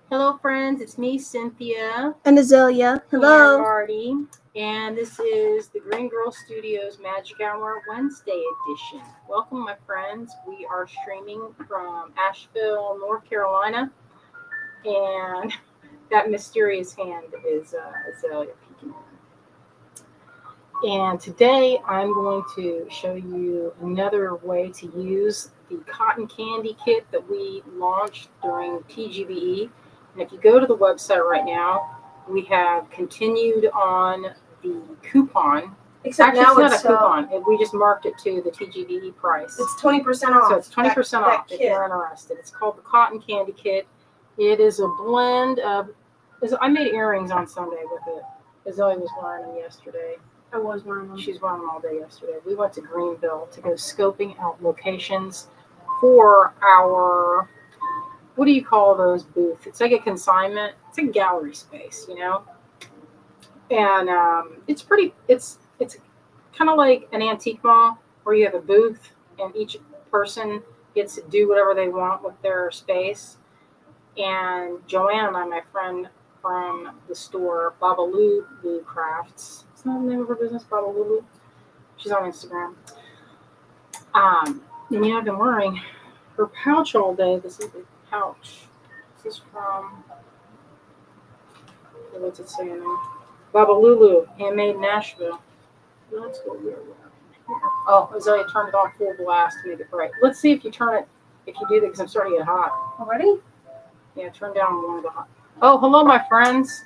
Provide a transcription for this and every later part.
Hello, friends. It's me, Cynthia, And Azalea. and Hello. Marty, and this is the Greengirlstudios Magic Hour Wednesday edition. Welcome, my friends. We are streaming from Asheville, North Carolina, and that mysterious hand is Azalea peeking in. And today I'm going to show you another way to use the cotton candy kit that we launched during TGBE. And if you go to the website right now, we have continued on the coupon. Except Actually, now it's not it's a coupon. We just marked it to the TGBE price. it's 20% off. So it's 20% that off if you're interested. It's called the Cotton Candy Kit. It is a blend of. I made earrings on Sunday with it. Azalea was wearing them yesterday. I was wearing them. She's wearing them all day yesterday. We went to Greenville to go scoping out locations for our, what do you call those booths? It's like a consignment. It's a gallery space, And it's pretty. It's kind of like an antique mall where you have a booth and each person gets to do whatever they want with their space. And Joanne and I, my friend from the store, Babalulu Crafts. Isn't that the name of her business, Babalulu? She's on Instagram. And I've been wearing her pouch all day. This is the pouch. This is from, what's it saying now? Babalulu, handmade Nashville. That's what we're wearing here. Oh, Azalea turned it on full blast to make it bright. Let's see if you turn it, if you do that, because I'm starting to get hot. Already? Yeah, turn down one of the hot. Oh, hello, my friends.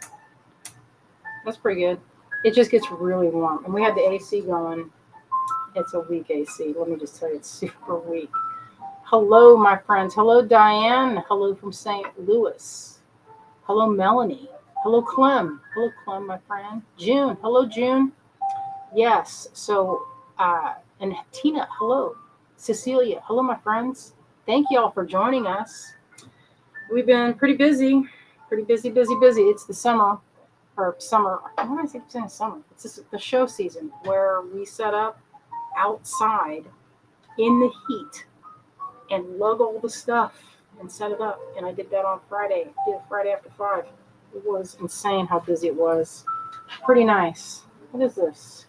That's pretty good. It just gets really warm. And we had the AC going. It's a weak AC. Let me just tell you, it's super weak. Hello, my friends. Hello, Diane. Hello from St. Louis. Hello, Melanie. Hello, Clem. Hello, Clem, my friend. June. Hello, June. Yes. So, and Tina. Hello. Cecilia. Hello, my friends. Thank you all for joining us. We've been pretty busy. Pretty busy, busy, busy. It's the summer. Or summer. Why do I say saying summer? It's just the show season where we set up outside in the heat and lug all the stuff and set it up. And I did that on Friday. I did it Friday after 5. It was insane how busy it was. Pretty nice. What is this?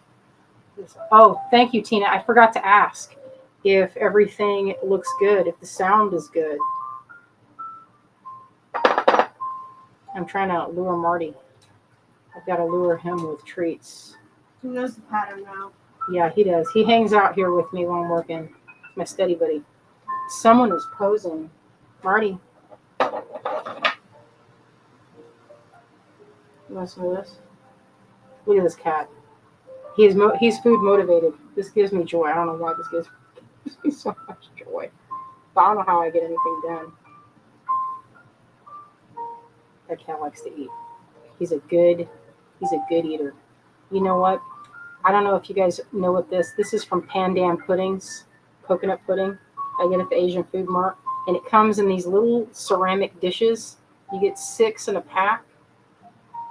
Oh, thank you, Tina. I forgot to ask if everything looks good, if the sound is good. I'm trying to lure Marty. I've got to lure him with treats. He knows the pattern now. Yeah, he does. He hangs out here with me while I'm working. My steady buddy. Someone is posing. Marty. You want to see this? Look at this cat. He's food motivated. This gives me joy. I don't know why this gives me so much joy. But I don't know how I get anything done. That cat likes to eat. He's a good eater. You know what? I don't know if you guys know what this is from Pandan Puddings, coconut pudding. I get it at the Asian Food Mart. And it comes in these little ceramic dishes. You get 6 in a pack.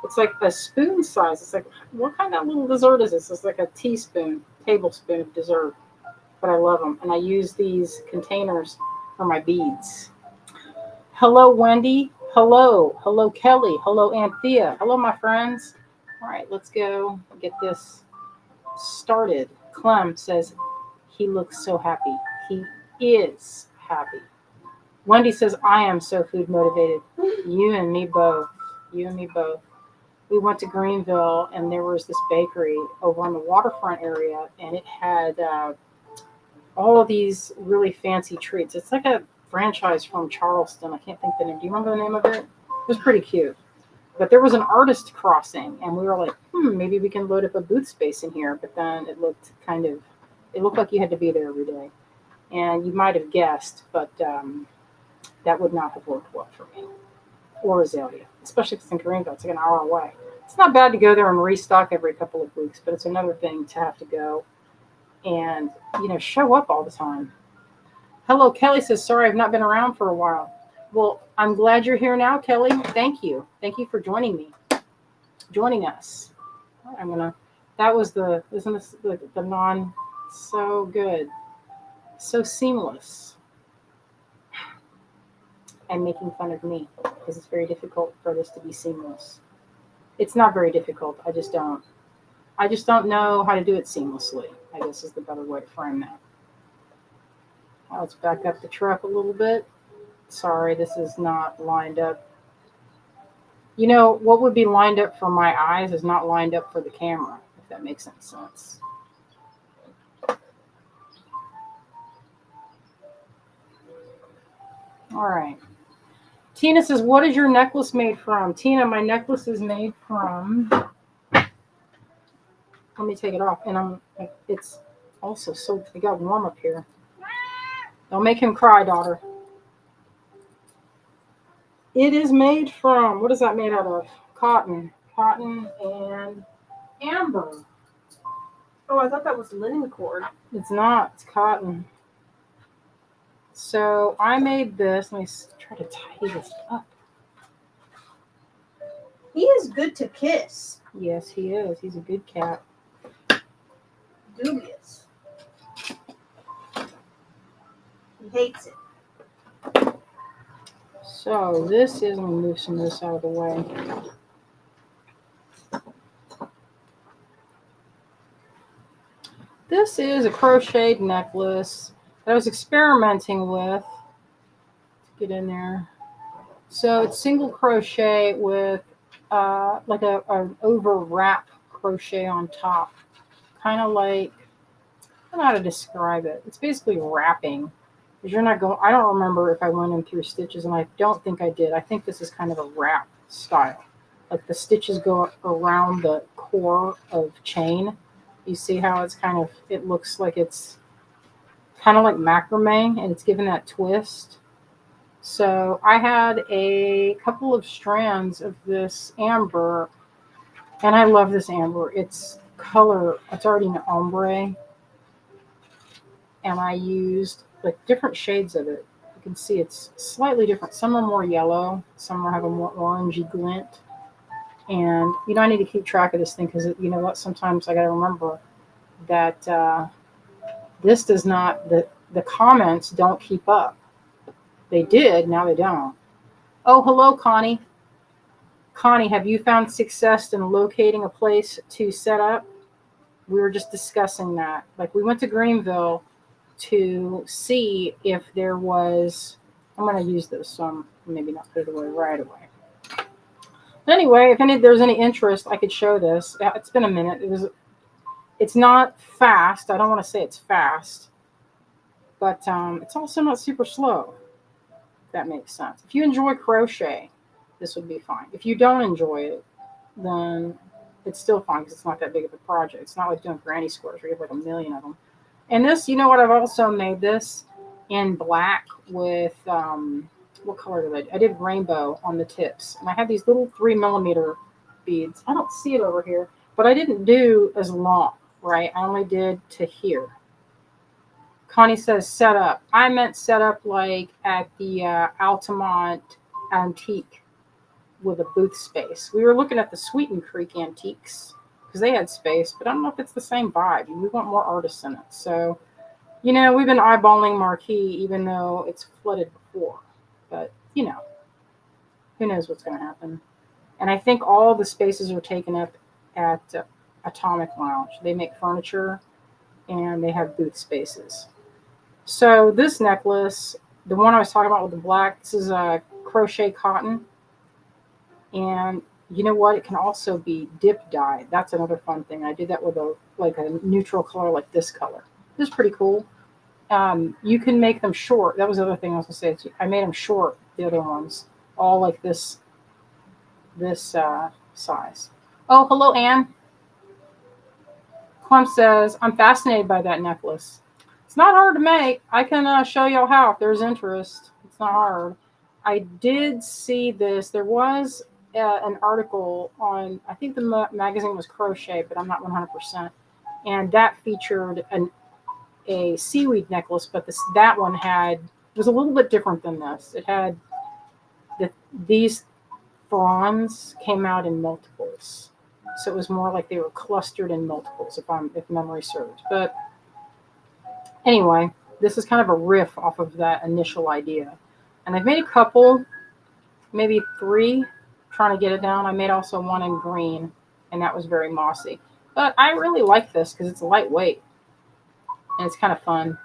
It's like a spoon size. It's like, what kind of little dessert is this? It's like a tablespoon of dessert. But I love them. And I use these containers for my beads. Hello, Wendy. Hello. Hello, Kelly. Hello, Anthea. Hello, my friends. All right, let's go get this started. Clem says he looks so happy. He is happy. Wendy says, I am so food motivated. You and me both. You and me both. We went to Greenville, and there was this bakery over on the waterfront area, and it had all of these really fancy treats. It's like a franchise from Charleston. I can't think the name. Do you remember the name of it? It was pretty cute. But there was an artist crossing, and we were like, maybe we can load up a booth space in here. But then it looked like you had to be there every day. And you might have guessed, but that would not have worked well for me or Azalea, especially if it's in Greenville. It's like an hour away. It's not bad to go there and restock every couple of weeks, but it's another thing to have to go and, show up all the time. Hello, Kelly says, sorry, I've not been around for a while. Well, I'm glad you're here now, Kelly. Thank you. Thank you for joining us. Isn't this the non, so good, so seamless. and making fun of me because it's very difficult for this to be seamless. It's not very difficult. I just don't know how to do it seamlessly, I guess is the better way to frame that. Now let's back up the truck a little bit. Sorry, this is not lined up. You know, what would be lined up for my eyes is not lined up for the camera, if that makes any sense. All right. Tina says, what is your necklace made from? Tina, my necklace is made from, let me take it off. And it's also so, it got warm up here. Don't make him cry, daughter. It is made from, what is that made out of? Cotton. Cotton and amber. Oh, I thought that was linen cord. It's not. It's cotton. So I made this. Let me try to tidy this up. He is good to kiss. Yes, he is. He's a good cat. Dubious. He hates it. So this is, let me move some of this out of the way. This is a crocheted necklace that I was experimenting with. Let's get in there. So it's single crochet with like an over wrap crochet on top. Kind of like, I don't know how to describe it. It's basically wrapping. Because you're not going, I don't remember if I went in through stitches, and I don't think I did. I think this is kind of a wrap style. Like the stitches go around the core of chain. You see how it's kind of, it looks like it's kind of like macrame, and it's given that twist. So I had a couple of strands of this amber, and I love this amber. It's color, it's already an ombre, and I used like different shades of it. You can see it's slightly different. Some are more yellow, some have a more orangey glint. And, you know, I need to keep track of this thing because, you know what, sometimes I got to remember that this does not, the comments don't keep up. They did, now they don't. Oh, hello, Connie. Connie, have you found success in locating a place to set up? We were just discussing that. Like, we went to Greenville to see if there was, I'm going to use this, so I'm maybe not put it away right away. Anyway, if there's any interest, I could show this. It's been a minute. It's not fast. I don't want to say it's fast, but it's also not super slow, if that makes sense. If you enjoy crochet, this would be fine. If you don't enjoy it, then it's still fine because it's not that big of a project. It's not like doing granny squares where you have like a million of them. And this, you know what, I've also made this in black with, what color did I do? I did rainbow on the tips. And I had these little 3mm beads. I don't see it over here, but I didn't do as long, right? I only did to here. Connie says set up. I meant set up like at the Altamont Antique with a booth space. We were looking at the Sweeten Creek Antiques because they had space, but I don't know if it's the same vibe. We want more artists in it. So, you know, we've been eyeballing Marquee even though it's flooded before. But, you know, who knows what's going to happen. And I think all the spaces are taken up at Atomic Lounge. They make furniture and they have booth spaces. So this necklace, the one I was talking about with the black, this is a crochet cotton. And you know what? It can also be dip dyed. That's another fun thing. I did that with a neutral color like this color. This is pretty cool. You can make them short. That was the other thing I was going to say. I made them short, the other ones, all like this size. Oh, hello, Anne. Clem says, I'm fascinated by that necklace. It's not hard to make. I can show y'all how if there's interest. It's not hard. I did see this. There was an article on, I think the magazine was Crochet, but I'm not 100%. And that featured a seaweed necklace, but that one was a little bit different than this. It had these fronds came out in multiples, so it was more like they were clustered in multiples, if memory serves. But anyway, this is kind of a riff off of that initial idea. And I've made a couple, maybe 3, trying to get it down. I made also one in green, and that was very mossy. But I really like this because it's lightweight and it's kind of fun.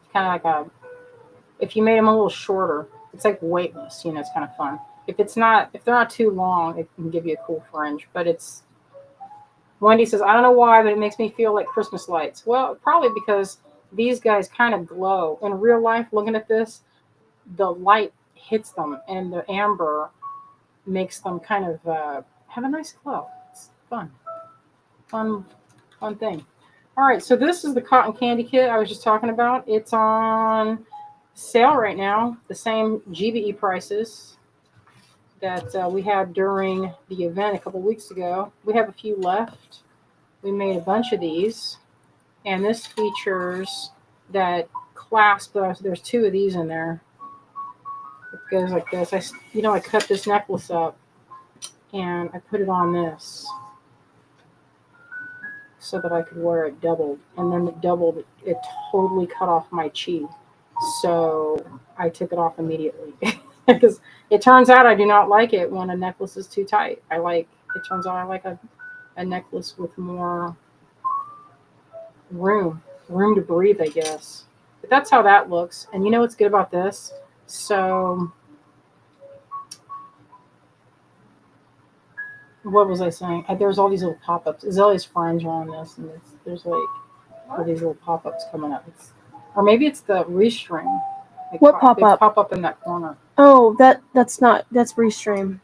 It's kind of like if you made them a little shorter, it's like weightless. It's kind of fun. If they're not too long, it can give you a cool fringe. But it's Wendy says, I don't know why, but it makes me feel like Christmas lights. Well, probably because these guys kind of glow. In real life, looking at this, the light hits them, and the amber makes them kind of have a nice glow. It's fun thing. All right, so this is the cotton candy kit I was just talking about. It's on sale right now, the same GBE prices that we had during the event a couple weeks ago. We have a few left. We made a bunch of these, and this features that clasp. There's 2 of these in there. It goes like this. I cut this necklace up and I put it on this so that I could wear it doubled. And then it totally cut off my chi. So I took it off immediately because it turns out I do not like it when a necklace is too tight. It turns out I like a necklace with more room to breathe, I guess. But that's how that looks. And you know what's good about this? So what was I saying? There's all these little pop-ups. Azalea's friends are on this, and there's like all these little pop-ups coming up. Or maybe it's the restream. What pop-up? Pop up in that corner. Oh, that's Restream.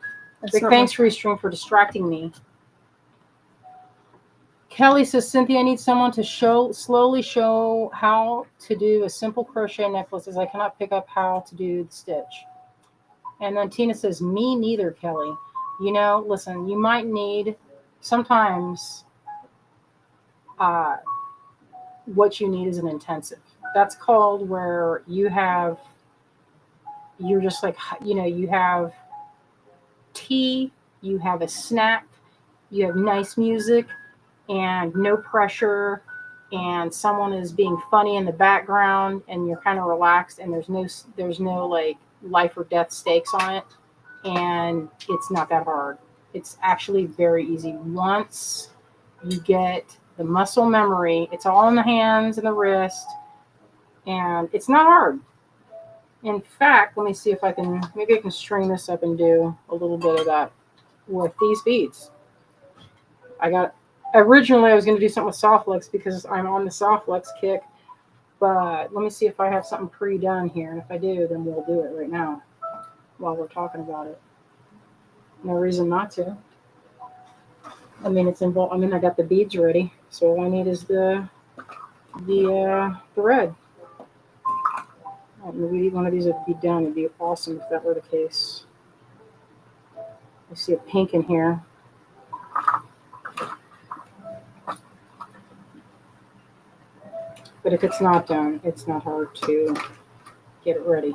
Big thanks, Restream, for distracting me. Kelly says, Cynthia, I need someone to slowly show how to do a simple crochet necklace, as I cannot pick up how to do the stitch. And then Tina says, me neither, Kelly. Listen, you might need sometimes what you need is an intensive. That's called where you're just like, you have tea, you have a snack, you have nice music and no pressure, and someone is being funny in the background, and you're kind of relaxed, and there's no like life or death stakes on it, and it's not that hard. It's actually very easy. Once you get the muscle memory, it's all in the hands and the wrist, and it's not hard. In fact, let me see if maybe I can string this up and do a little bit of that with these beads. Originally I was going to do something with Softlex because I'm on the Softlex kick, but let me see if I have something pre-done here, and if I do, then we'll do it right now while we're talking about it. No reason not to. I mean, I got the beads ready, so all I need is the thread. Maybe one of these would be done. It'd be awesome if that were the case. I see a pink in here. But if it's not done, it's not hard to get it ready.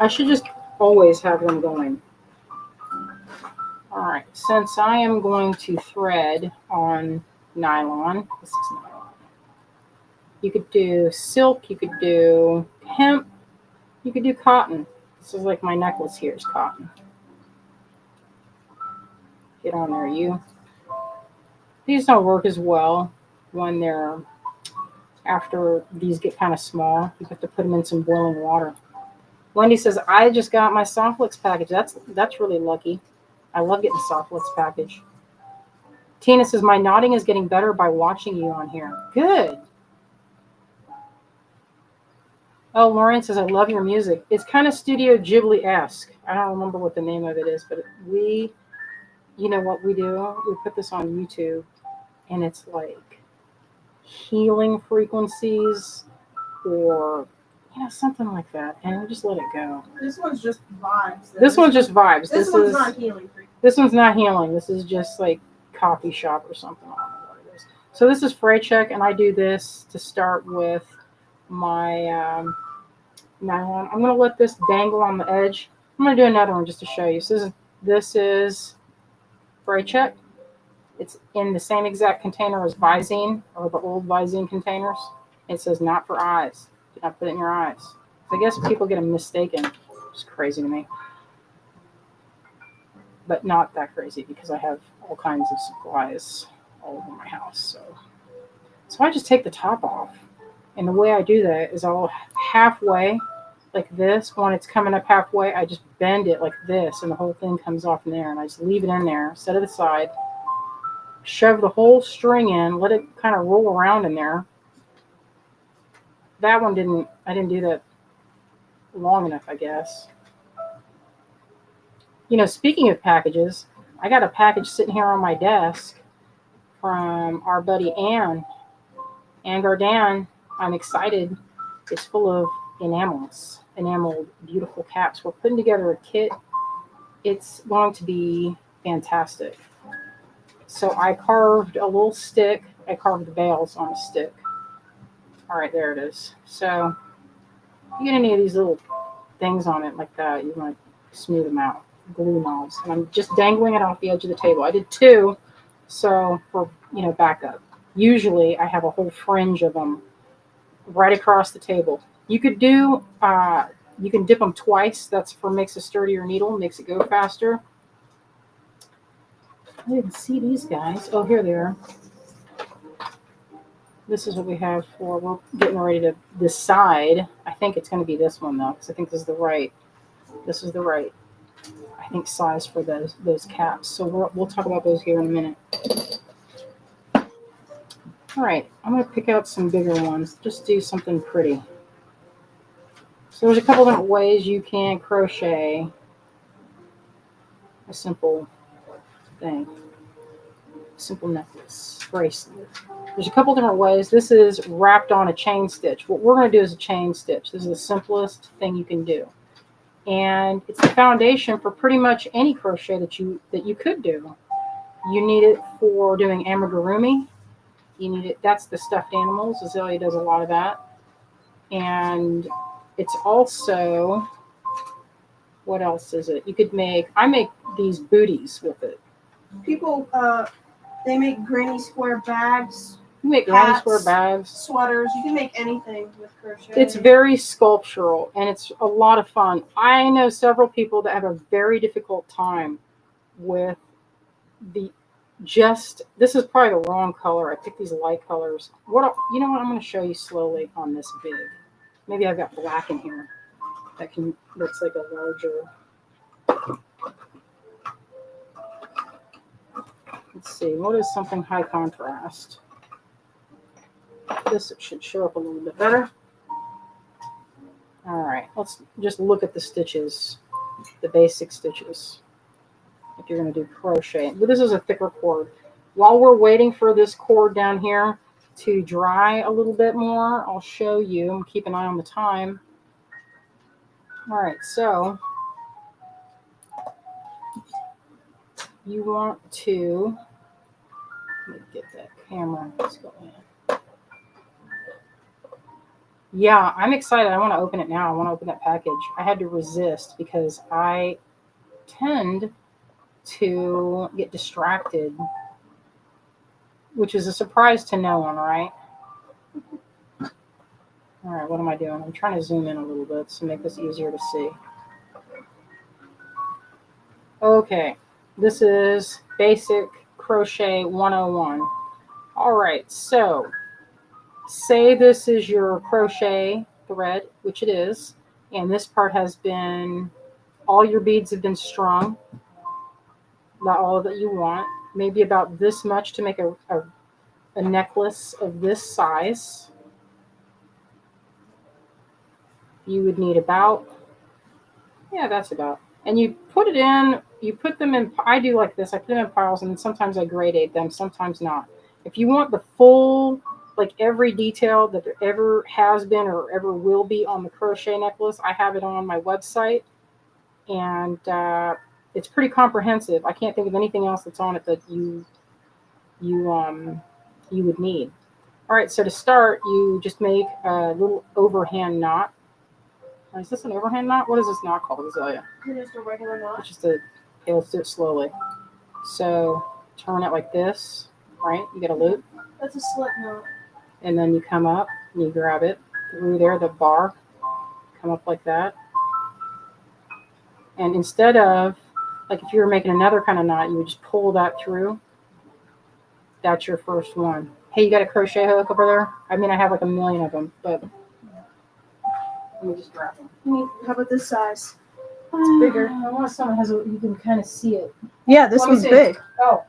I should just always have them going. All right, since I am going to thread on nylon, this is nylon. You could do silk, you could do hemp, you could do cotton. This is like my necklace here is cotton. Get on there, you. These don't work as well when after these get kind of small. You have to put them in some boiling water. Wendy says, I just got my Softlex package. That's really lucky. I love getting a Softlex package. Tina says, my knotting is getting better by watching you on here. Good. Oh, Lauren says, I love your music. It's kind of Studio Ghibli-esque. I don't remember what the name of it is, but you know what we do? We put this on YouTube, and it's like healing frequencies or something like that, and we just let it go. This one's just vibes. This one's just vibes. This one's not healing. This one's not healing. This is just like coffee shop or something. I don't know what it is. So this is fray check, and I do this to start with my nylon. I'm going to let this dangle on the edge. I'm going to do another one just to show you. So this is fray check. It's in the same exact container as Visine, or the old Visine containers. It says not for eyes. Do not put it in your eyes. So I guess people get them mistaken. It's crazy to me. But not that crazy because I have all kinds of supplies all over my house. So I just take the top off. And the way I do that is I'll halfway, like this, when it's coming up halfway, I just bend it like this and the whole thing comes off in there. And I just leave it in there, set it aside, shove the whole string in, let it kind of roll around in there. That one I didn't do that long enough, I guess. You know, speaking of packages, I got a package sitting here on my desk from our buddy Ann Gardan. I'm excited. It's full of enameled beautiful caps. We're putting together a kit. It's going to be fantastic. So I carved a little stick. I carved the bales on a stick. All right, there it is. So if you get any of these little things on it like that, you want to smooth them out. Glue knobs. And I'm just dangling it off the edge of the table. I did 2, so for, backup. Usually I have a whole fringe of them right across the table. You could do, you can dip them twice. That's for makes a sturdier needle, makes it go faster. I didn't see these guys. Oh, here they are. This is what we have for, we're getting ready to decide. I think it's going to be this one though, because I think this is the right, I think, size for those caps. So we'll talk about those here in a minute. All right, I'm going to pick out some bigger ones. Just do something pretty. So there's a couple different ways you can crochet a simple thing. Simple necklace, bracelet. There's a couple different ways. This is wrapped on a chain stitch. What we're going to do is a chain stitch. This is the simplest thing you can do. And it's the foundation for pretty much any crochet that you could do. You need it for doing amigurumi. You need it. That's the stuffed animals. Azalea does a lot of that. And it's also, what else is it? You could I make these booties with it. People, they make granny square bags. You make Hats, granny square bags, sweaters. You can make anything with crochet. It's very sculptural and it's a lot of fun. I know several people that have a very difficult time with this is probably the wrong color. I picked these light colors. You know what? I'm going to show you slowly on this big. Maybe I've got black in here that's like a larger. Let's see. What is something high contrast? This should show up a little bit better. All right, let's just look at the stitches, the basic stitches, if you're going to do crochet. But this is a thicker cord. While we're waiting for this cord down here to dry a little bit more, I'll show you. Keep an eye on the time. All right, so you want to, let me get that camera. Let's go in. Yeah, I'm excited. I want to open it now. I want to open that package. I had to resist because I tend to get distracted, which is a surprise to no one, right? All right, what am I doing? I'm trying to zoom in a little bit to make this easier to see. Okay, this is Basic Crochet 101. All right, so say this is your crochet thread, which it is, and this part has been, all your beads have been strung, not all that you want, maybe about this much to make a necklace of this size. You would need about, that's about, and you put them in, I do like this, I put them in piles and sometimes I gradate them, sometimes not. If you want the full, like every detail that there ever has been or ever will be on the crochet necklace, I have it on my website, and it's pretty comprehensive. I can't think of anything else that's on it that you would need. All right, so to start, you just make a little overhand knot. Is this an overhand knot? What is this knot called, Azalea? Just a regular knot. It's just let's do it slowly. So turn it like this, right? You get a loop, That's a slip knot. and then you come up and you grab it through there, the bar, come up like that. And instead of, like if you were making another kind of knot, you would just pull that through. That's your first one. Hey, you got a crochet hook over there? I mean, I have like a million of them, but let me just grab them. How about this size? It's bigger. I want someone has you can kind of see it. Yeah, this Let me one's see. big. Oh.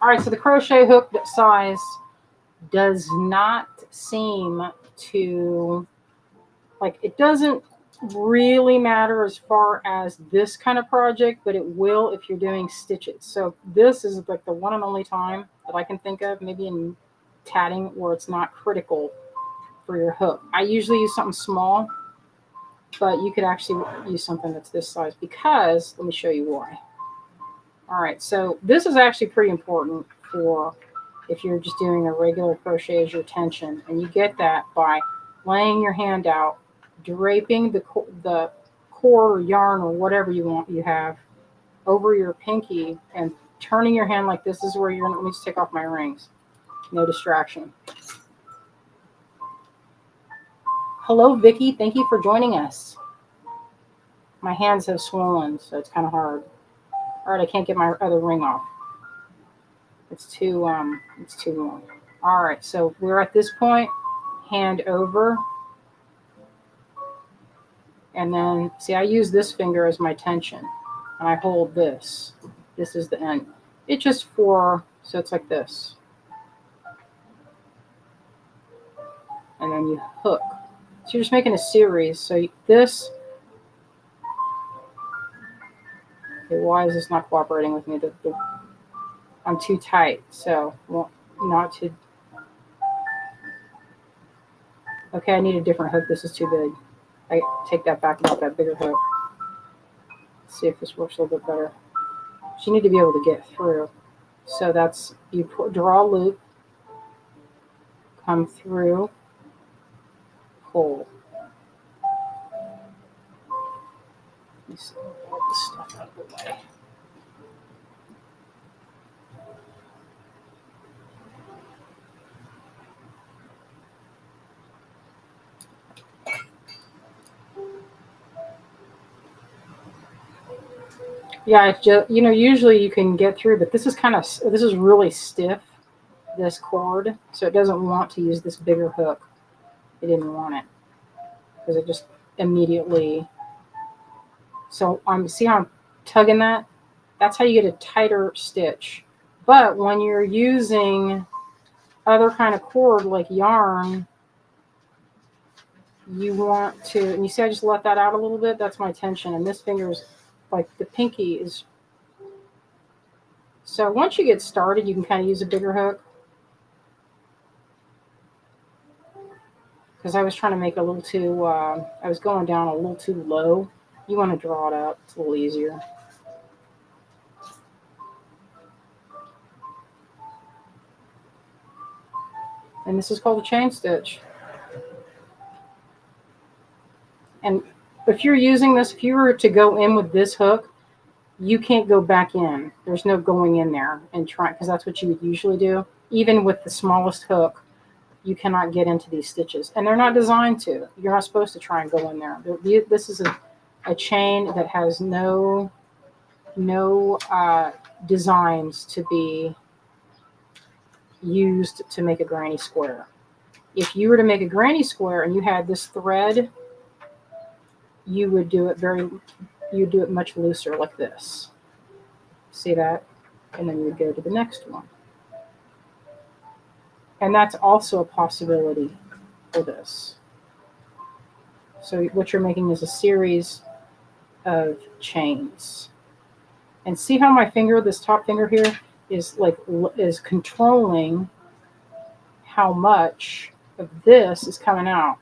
All right, so the crochet hook size does not seem to, like, it doesn't really matter as far as this kind of project, but it will if you're doing stitches. So this is like the one and only time that I can think of, maybe in tatting, where it's not critical for your hook. I usually use something small, but you could actually use something that's this size because, let me show you why. All right, so this is actually pretty important for if you're just doing a regular crochet as your tension, and you get that by laying your hand out, draping the cord or yarn or whatever you have over your pinky, and turning your hand like this. This is where you're gonna, let me just take off my rings. No distraction. Hello, Vicky. Thank you for joining us. My hands have swollen, so it's kind of hard. All right, I can't get my other ring off. It's too long. All right, so we're at this point, hand over. And then, see, I use this finger as my tension. And I hold this. This is the end. It's just so it's like this. And then you hook. So you're just making a series. So this, okay, why is this not cooperating with me? I'm too tight, so well, not to. Okay, I need a different hook. This is too big. I take that back about that bigger hook. Let's see if this works a little bit better. So you need to be able to get through. So that's, you draw a loop, come through, pull. Let me see, all this stuff out of the way. Yeah, it's just, usually you can get through, but this is really stiff, this cord, so it doesn't want to use this bigger hook. It didn't want it because it just immediately. So see how I'm tugging that? That's how you get a tighter stitch. But when you're using other kind of cord like yarn, you want to, and you see I just let that out a little bit, that's my tension, and this finger is like the pinky is. So once you get started, you can kind of use a bigger hook. Because I was trying to make it a little too, I was going down a little too low. You want to draw it up, it's a little easier. And this is called a chain stitch. And if you're using this, if you were to go in with this hook, you can't go back in. There's no going in there and trying, because that's what you would usually do. Even with the smallest hook, you cannot get into these stitches. And they're not designed to. You're not supposed to try and go in there. This is a chain that has no designs to be used to make a granny square. If you were to make a granny square and you had this thread, you would do it much looser like this. See that? And then you would go to the next one. And that's also a possibility for this. So what you're making is a series of chains. And see how my finger, this top finger here, is controlling how much of this is coming out.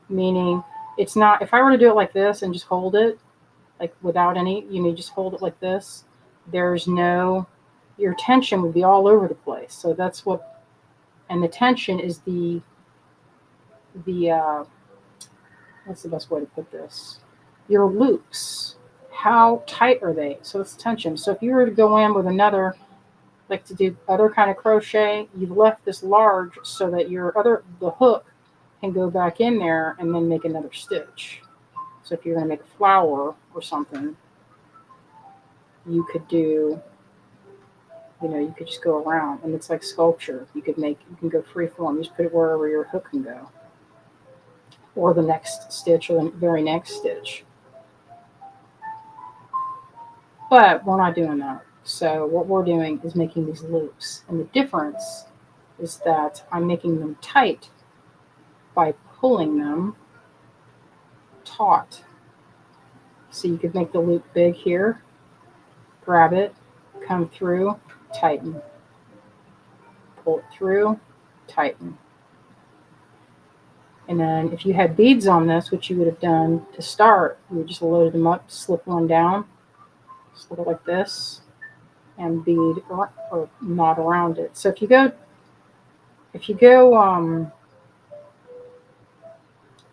Meaning, it's not, if I were to do it like this and just hold it, like without any, you just hold it like this, your tension would be all over the place. So that's what, and the tension is the what's the best way to put this? Your loops. How tight are they? So it's tension. So if you were to go in with another, like to do other kind of crochet, you've left this large so that the hook can go back in there and then make another stitch. So if you're going to make a flower or something, you could do, you could just go around, and it's like sculpture. You can go free form. You just put it wherever your hook can go, or the next stitch, or the very next stitch. But we're not doing that. So what we're doing is making these loops, and the difference is that I'm making them tight by pulling them taut. So you could make the loop big here, grab it, come through, tighten, pull it through, tighten. And then if you had beads on this, which you would have done to start, you would just load them up, slip one down, slip it like this, and bead or knot around it. So if you go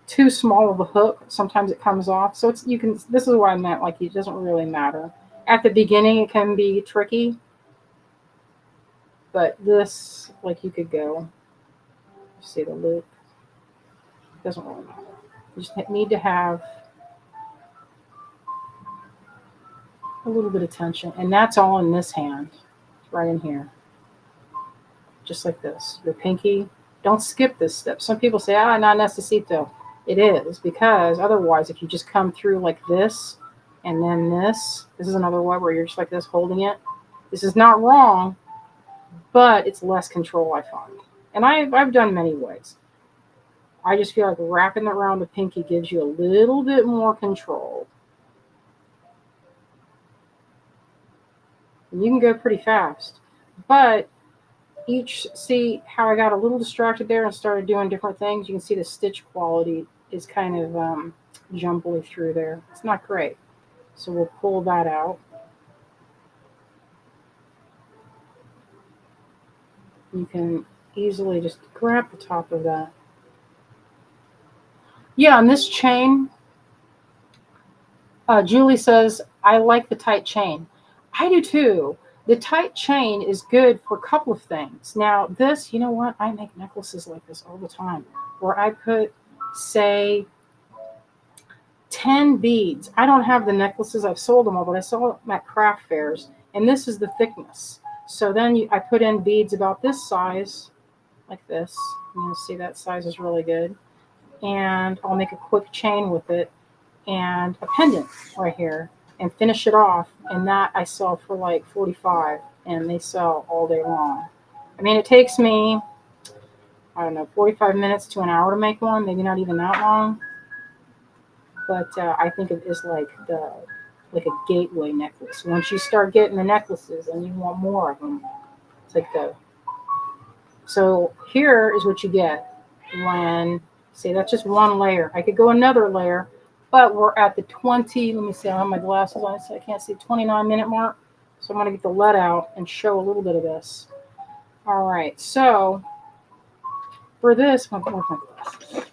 too small of a hook, sometimes it comes off. So this is what I meant, like it doesn't really matter. At the beginning it can be tricky, but this, like you could go, see the loop, doesn't really matter. You just need to have a little bit of tension, and that's all in this hand, right in here, just like this. Your pinky, don't skip this step. Some people say, no necesito. It is, because otherwise, if you just come through like this, and then this is another one where you're just like this holding it. This is not wrong, but it's less control, I find. And I've done many ways. I just feel like wrapping it around the pinky gives you a little bit more control. And you can go pretty fast. But see how I got a little distracted there and started doing different things? You can see the stitch quality is kind of jumbly through there. It's not great. So we'll pull that out. You can easily just grab the top of that. Yeah, on this chain, Julie says, I like the tight chain. I do too. The tight chain is good for a couple of things. Now, this, you know what? I make necklaces like this all the time, where I put, say, 10 beads. I don't have the necklaces. I've sold them all, but I saw them at craft fairs, and this is the thickness. So then I put in beads about this size, like this. You see that size is really good. And I'll make a quick chain with it and a pendant right here and finish it off. And that I sell for like $45, and they sell all day long. I mean, it takes me, 45 minutes to an hour to make one, maybe not even that long. But I think it is like a gateway necklace. Once you start getting the necklaces and you want more of them, it's like so here is what you get when, say, that's just one layer. I could go another layer, but we're at the 20, let me see, I have my glasses on, so I can't see, 29-minute mark. So I'm going to get the lead out and show a little bit of this. All right, so for this, where's my glasses?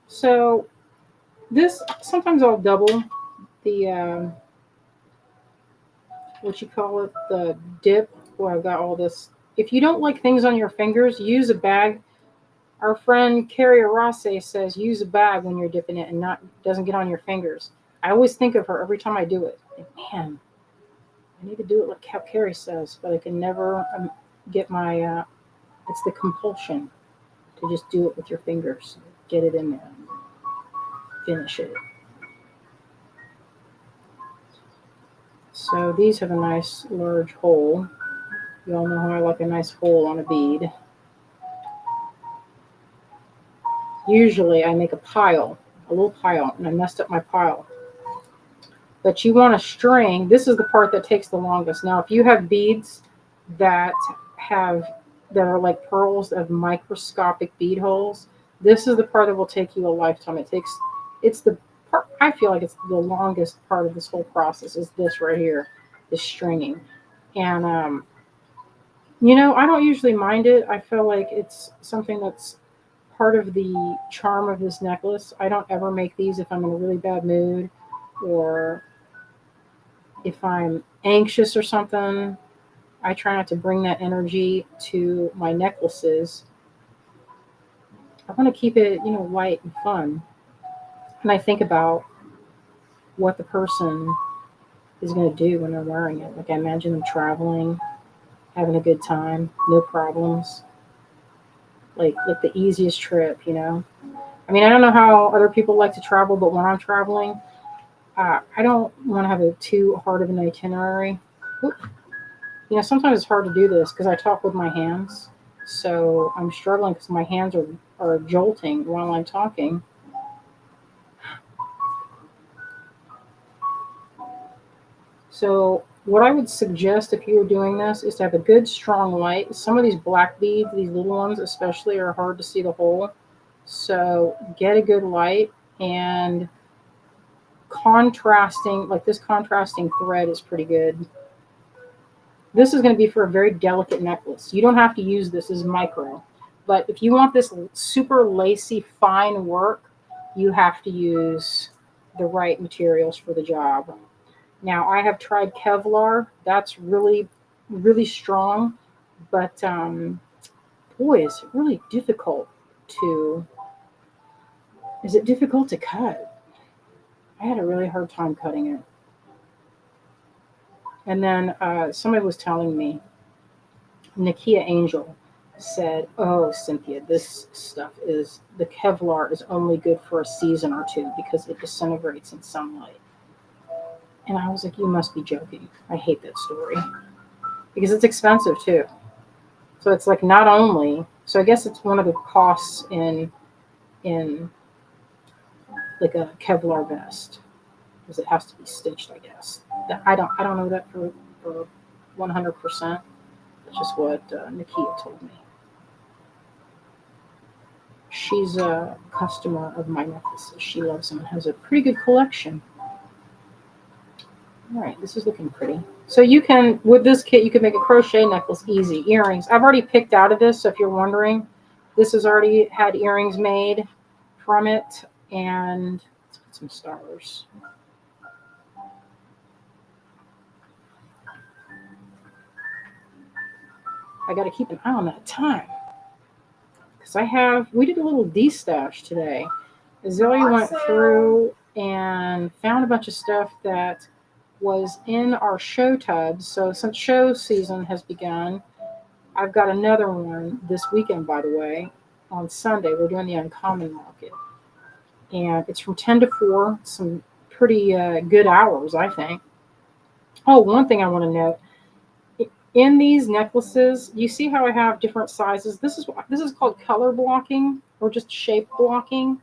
So this, sometimes I'll double the, the dip, where I've got all this. If you don't like things on your fingers, use a bag. Our friend Carrie Arase says use a bag when you're dipping it and doesn't get on your fingers. I always think of her every time I do it. Man, I need to do it like how Carrie says, but I can never get my, it's the compulsion to just do it with your fingers. Get it in there. Finish it. So these have a nice large hole. You all know how I like a nice hole on a bead. Usually I make a little pile, and I messed up my pile. But you want a string. This is the part that takes the longest. Now, if you have beads that are like pearls of microscopic bead holes, this is the part that will take you a lifetime. It's the part, I feel like it's the longest part of this whole process, is this right here, this stringing. And, I don't usually mind it. I feel like it's something that's part of the charm of this necklace. I don't ever make these if I'm in a really bad mood or if I'm anxious or something. I try not to bring that energy to my necklaces. I want to keep it, light and fun. And I think about what the person is going to do when they're wearing it. Like I imagine them traveling, having a good time, no problems. Like the easiest trip. I mean, I don't know how other people like to travel, but when I'm traveling, I don't want to have a too hard of an itinerary. Oop. Sometimes it's hard to do this because I talk with my hands. So I'm struggling because my hands are jolting while I'm talking. So what I would suggest if you were doing this is to have a good strong light. Some of these black beads, these little ones especially, are hard to see the hole. So get a good light and contrasting, like this contrasting thread is pretty good. This is going to be for a very delicate necklace. You don't have to use this as micro, but if you want this super lacy, fine work, you have to use the right materials for the job. Now, I have tried Kevlar. That's really, really strong, but boy, is it really difficult to. Is it difficult to cut? I had a really hard time cutting it. And then somebody was telling me, Nakia Angel said, "Oh, Cynthia, this stuff the Kevlar is only good for a season or two because it disintegrates in sunlight." And I was like, "You must be joking." I hate that story because it's expensive too. So it's like not only, so I guess it's one of the costs in like a Kevlar vest because it has to be stitched, I guess. I don't know that for 100%. That's just what Nakia told me. She's a customer of my necklaces. She loves them and has a pretty good collection. All right, this is looking pretty. So you can, with this kit, you can make a crochet necklace easy. Earrings. I've already picked out of this, so if you're wondering, this has already had earrings made from it. And let's put some stars. I got to keep an eye on that time. Because we did a little de-stash today. Azalea went through and found a bunch of stuff that was in our show tubs. So since show season has begun, I've got another one this weekend, by the way. On Sunday, we're doing the Uncommon Market. And it's from 10 to 4, some pretty good hours, I think. Oh, one thing I want to note. In these necklaces, you see how I have different sizes? This is called color blocking or just shape blocking.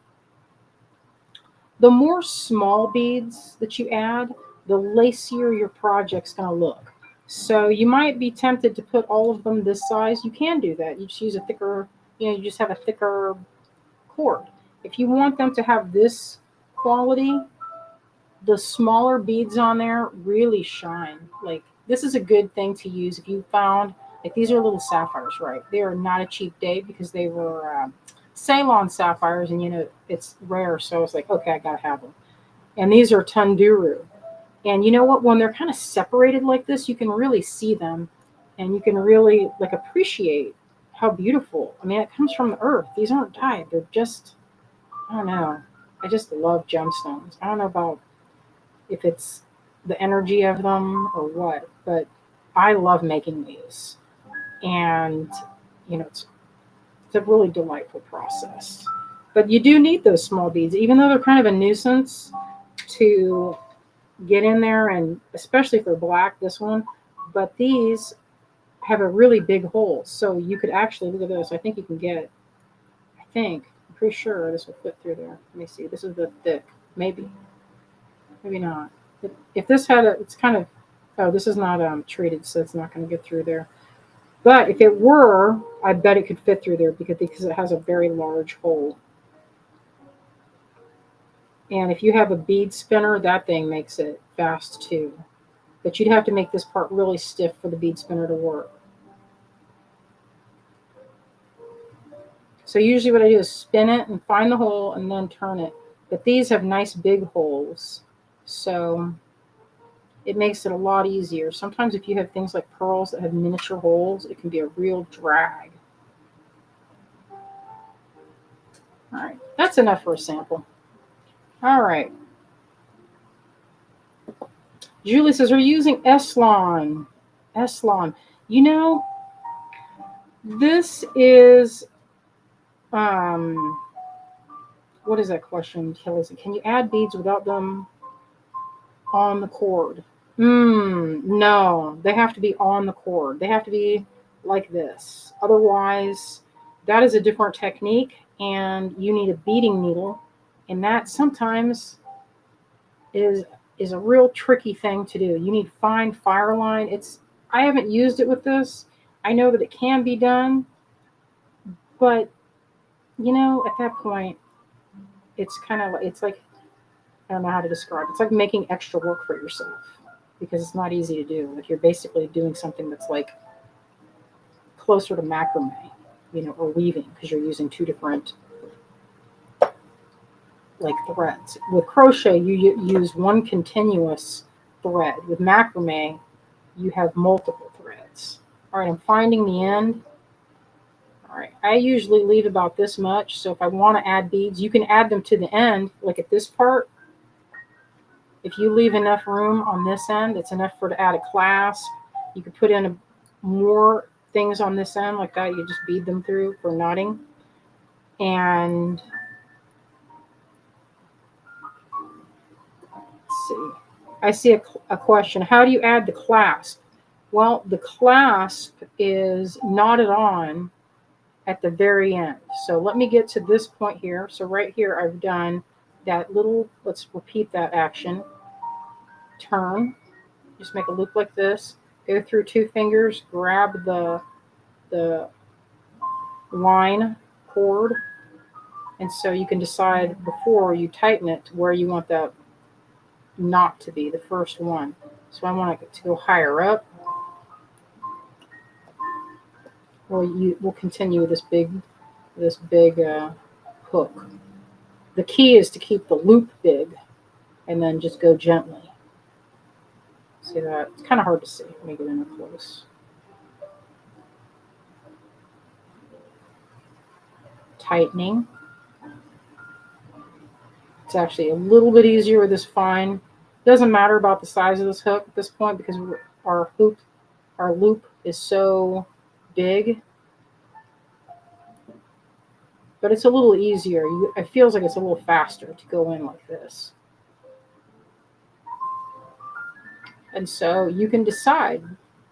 The more small beads that you add, the lacier your project's going to look. So you might be tempted to put all of them this size. You can do that. You just use a thicker, you just have a thicker cord. If you want them to have this quality, the smaller beads on there really shine. Like this is a good thing to use if you found, like these are little sapphires, right? They are not a cheap date because they were Ceylon sapphires, and it's rare, so it's like, okay, I gotta have them. And these are Tunduru, and you know what? When they're kind of separated like this, you can really see them, and you can really like appreciate how beautiful. I mean, it comes from the earth. These aren't dyed. They're just, I don't know. I just love gemstones. I don't know about if it's the energy of them or what, but I love making these, and it's a really delightful process. But you do need those small beads, even though they're kind of a nuisance to get in there, and especially for black, this one. But these have a really big hole, so you could actually, look at this. I think you can get, I'm pretty sure this will fit through there. Let me see. This is the thick. Maybe not. If this had it's kind of, oh, this is not treated, so it's not going to get through there. But if it were, I bet it could fit through there because it has a very large hole. And if you have a bead spinner, that thing makes it fast too. But you'd have to make this part really stiff for the bead spinner to work. So usually what I do is spin it and find the hole and then turn it. But these have nice big holes, so it makes it a lot easier. Sometimes if you have things like pearls that have miniature holes, it can be a real drag. All right, that's enough for a sample. All right. Julie says, are you using Eslon? Eslon. You know, this is, what is that question, Kelly? Can you add beads without them on the cord? No, they have to be on the cord. They have to be like this. Otherwise, that is a different technique, and you need a beading needle, and that sometimes is a real tricky thing to do. You need fine fire line. I haven't used it with this. I know that it can be done, but you know, at that point, it's kind of it's like, I don't know how to describe it. It's like making extra work for yourself because it's not easy to do. Like you're basically doing something that's like closer to macrame, you know, or weaving because you're using two different like threads. With crochet, you use one continuous thread. With macrame, you have multiple threads. All right, I'm finding the end. All right, I usually leave about this much. So if I want to add beads, you can add them to the end, like at this part. If you leave enough room on this end, it's enough to add a clasp. You could put in more things on this end like that. You just bead them through for knotting. And let's see. I see a question. How do you add the clasp? Well, the clasp is knotted on at the very end. So let me get to this point here. So right here, I've done that little, let's repeat that action. Turn, just make a loop like this. Go through two fingers, grab the line cord. And so you can decide before you tighten it where you want that knot to be, the first one. So I want it to go higher up. We'll continue with this big hook. The key is to keep the loop big and then just go gently. See that? It's kind of hard to see. Let me get in close. Tightening. It's actually a little bit easier with this fine. Doesn't matter about the size of this hook at this point because our loop is so big. But it's a little easier. It feels like it's a little faster to go in like this. And so you can decide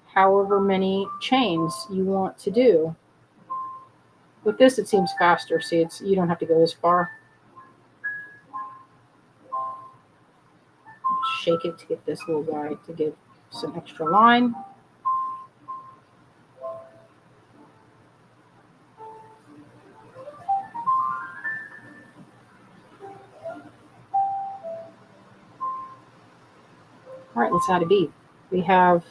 however many chains you want to do. With this, it seems faster. See, you don't have to go as far. Shake it to get this little guy to get some extra line. All right, let's add a bead. We have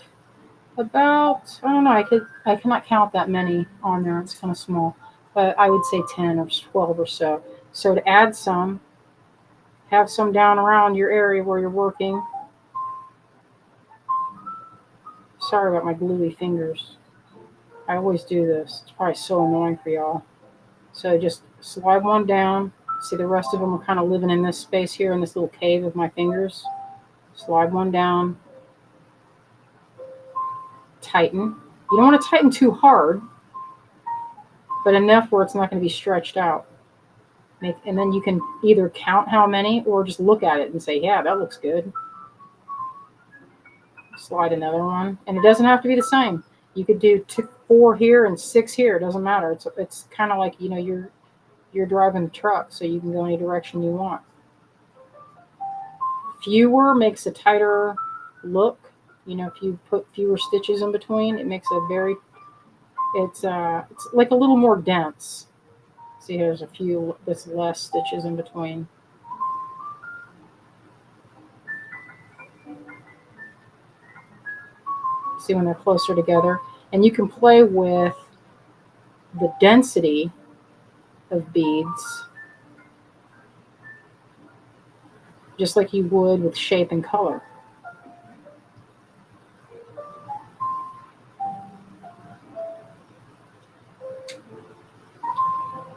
about, I don't know, I cannot count that many on there. It's kind of small, but I would say 10 or 12 or so. So to add some, have some down around your area where you're working. Sorry about my gluey fingers. I always do this. It's probably so annoying for y'all. So just slide one down. See, the rest of them are kind of living in this space here in this little cave of my fingers. Slide one down. Tighten. You don't want to tighten too hard, but enough where it's not going to be stretched out. And then you can either count how many or just look at it and say, yeah, that looks good. Slide another one. And it doesn't have to be the same. You could do 4 here and 6 here. It doesn't matter. It's kind of like, you know, you're driving the truck, so you can go any direction you want. Fewer makes a tighter look. You know, if you put fewer stitches in between, it makes it's like a little more dense. See, there's a few, that's less stitches in between. See when they're closer together. And you can play with the density of beads, just like you would with shape and color.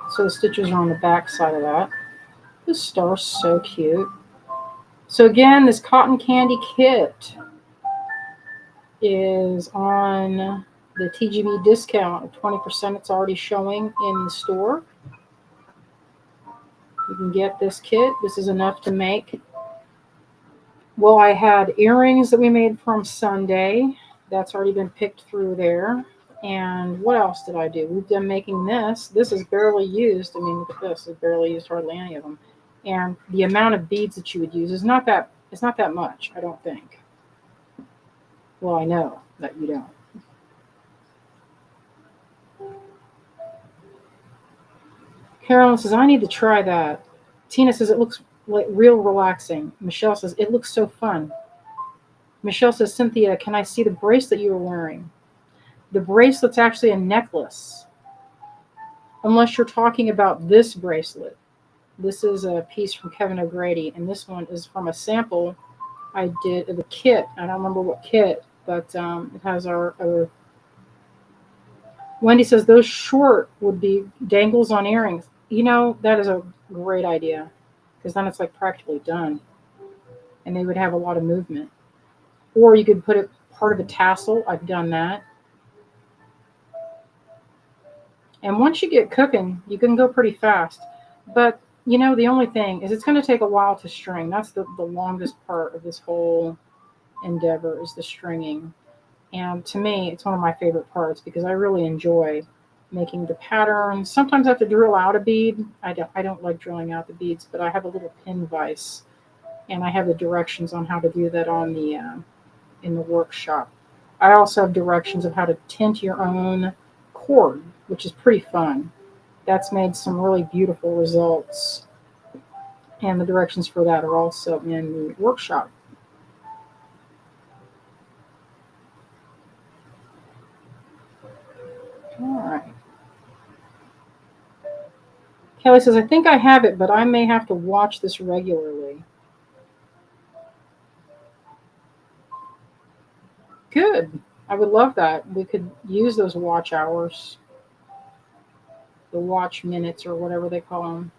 So the stitches are on the back side of that. This star's so cute. So again, this cotton candy kit is on the TGB discount of 20%. It's already showing in the store. You can get this kit. This is enough to make. Well, I had earrings that we made from Sunday. That's already been picked through there. And what else did I do? We've done making this. This is barely used. I mean, look at this. It's barely used, hardly any of them. And the amount of beads that you would use is not that. It's not that much, I don't think. Well, I know that you don't. Carolyn says, I need to try that. Tina says, it looks like real relaxing. Michelle says, it looks so fun. Michelle says, Cynthia, can I see the bracelet you were wearing? The bracelet's actually a necklace. Unless you're talking about this bracelet. This is a piece from Kevin O'Grady, and this one is from a sample I did of a kit. I don't remember what kit, but it has our Wendy says those short would be dangles on earrings. You know, that is a great idea, because then it's like practically done, and they would have a lot of movement. Or you could put it part of a tassel. I've done that. And once you get cooking, you can go pretty fast. But, you know, the only thing is it's going to take a while to string. That's the longest part of this whole endeavor is the stringing. And to me, it's one of my favorite parts because I really enjoy making the patterns. Sometimes I have to drill out a bead. I don't like drilling out the beads, but I have a little pin vise. And I have the directions on how to do that on the in the workshop. I also have directions of how to tint your own cord, which is pretty fun. That's made some really beautiful results. And the directions for that are also in the workshop. All right. Kelly says, I think I have it, but I may have to watch this regularly. Good. I would love that. We could use those watch hours, the watch minutes or whatever they call them.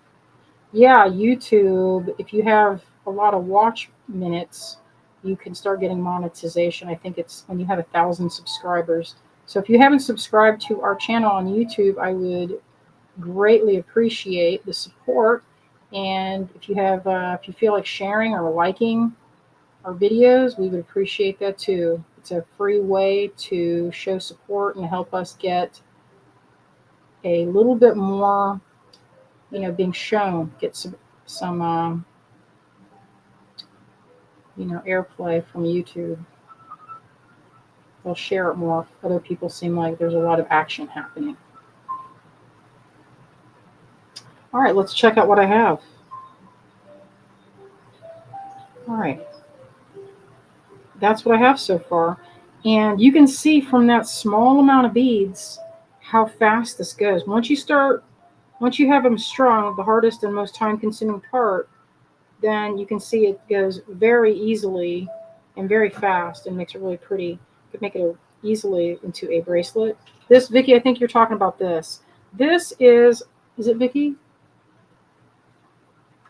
Yeah, YouTube, if you have a lot of watch minutes, you can start getting monetization. I think it's when you have 1,000 subscribers. So if you haven't subscribed to our channel on YouTube, I would greatly appreciate the support. And if you have, if you feel like sharing or liking our videos, we would appreciate that too. It's a free way to show support and help us get a little bit more, you know, being shown, get some you know, airplay from YouTube. They'll share it more. Other people seem like there's a lot of action happening. All right, let's check out what I have. All right. That's what I have so far. And you can see from that small amount of beads how fast this goes. Once you have them strung, the hardest and most time-consuming part, then you can see it goes very easily and very fast and makes it really pretty. You could make it easily into a bracelet. This, Vicky, I think you're talking about this. This is it Vicky?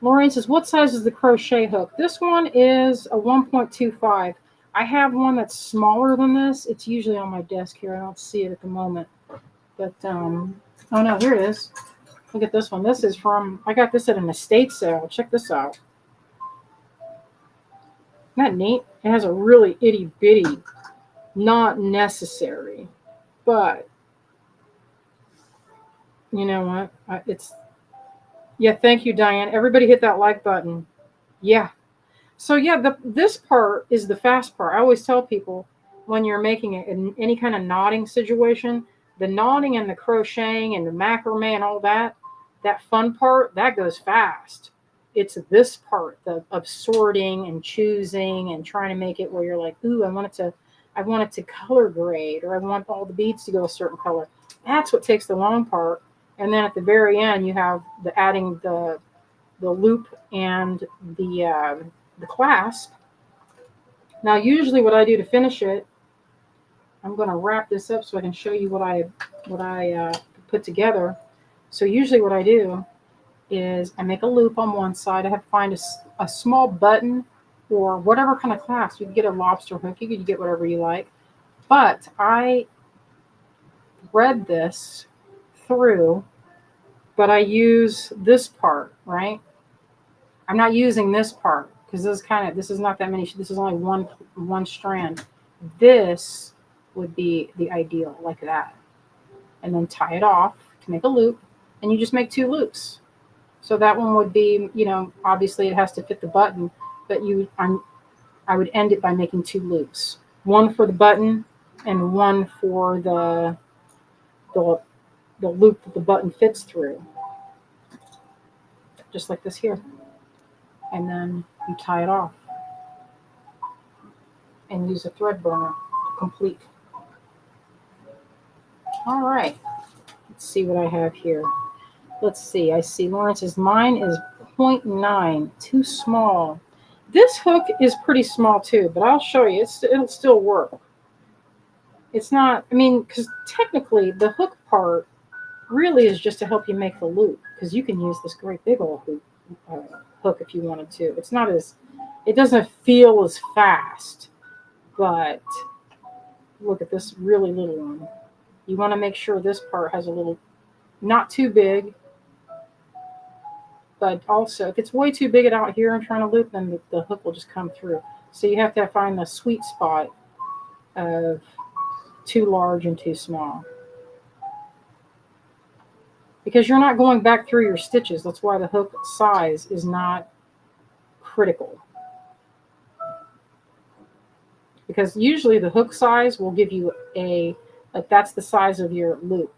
Lorraine says, what size is the crochet hook? This one is a 1.25. I have one that's smaller than this. It's usually on my desk here. I don't see it at the moment. But, oh no, here it is. Look at this one. This is I got this at an estate sale. Check this out. Isn't that neat? It has a really itty bitty, not necessary, but you know what? Yeah, thank you, Diane. Everybody hit that like button. Yeah. So yeah, this part is the fast part. I always tell people when you're making it in any kind of knotting situation, the knotting and the crocheting and the macrame and all that fun part, that goes fast. It's this part of sorting and choosing and trying to make it where you're like, ooh, I want it to color grade, or I want all the beads to go a certain color. That's what takes the long part. And then at the very end, you have the adding the loop and the clasp. Now, usually, what I do to finish it, I'm going to wrap this up so I can show you what I put together. So usually, what I do is I make a loop on one side. I have to find a small button or whatever kind of clasp. You can get a lobster hook. You can get whatever you like. But I thread this through, but I use this part, right? I'm not using this part because this is not that many. This is only one strand. This would be the ideal, like that. And then tie it off to make a loop, and you just make 2 loops. So that one would be, obviously it has to fit the button, but I would end it by making 2 loops. One for the button and one for the loop that the button fits through. Just like this here. And then you tie it off and use a thread burner to complete. All right. Let's see what I have here. Let's see. I see Lawrence's. Mine is 0.9, too small. This hook is pretty small too, but I'll show you. It'll still work. It's not, because technically the hook part really is just to help you make the loop, because you can use this great big old hook if you wanted to. It doesn't feel as fast, but look at this really little one. You want to make sure this part has a little, not too big, but also if it's way too big out here and trying to loop, then the hook will just come through. So you have to find the sweet spot of too large and too small. Because you're not going back through your stitches. That's why the hook size is not critical. Because usually the hook size will give you that's the size of your loop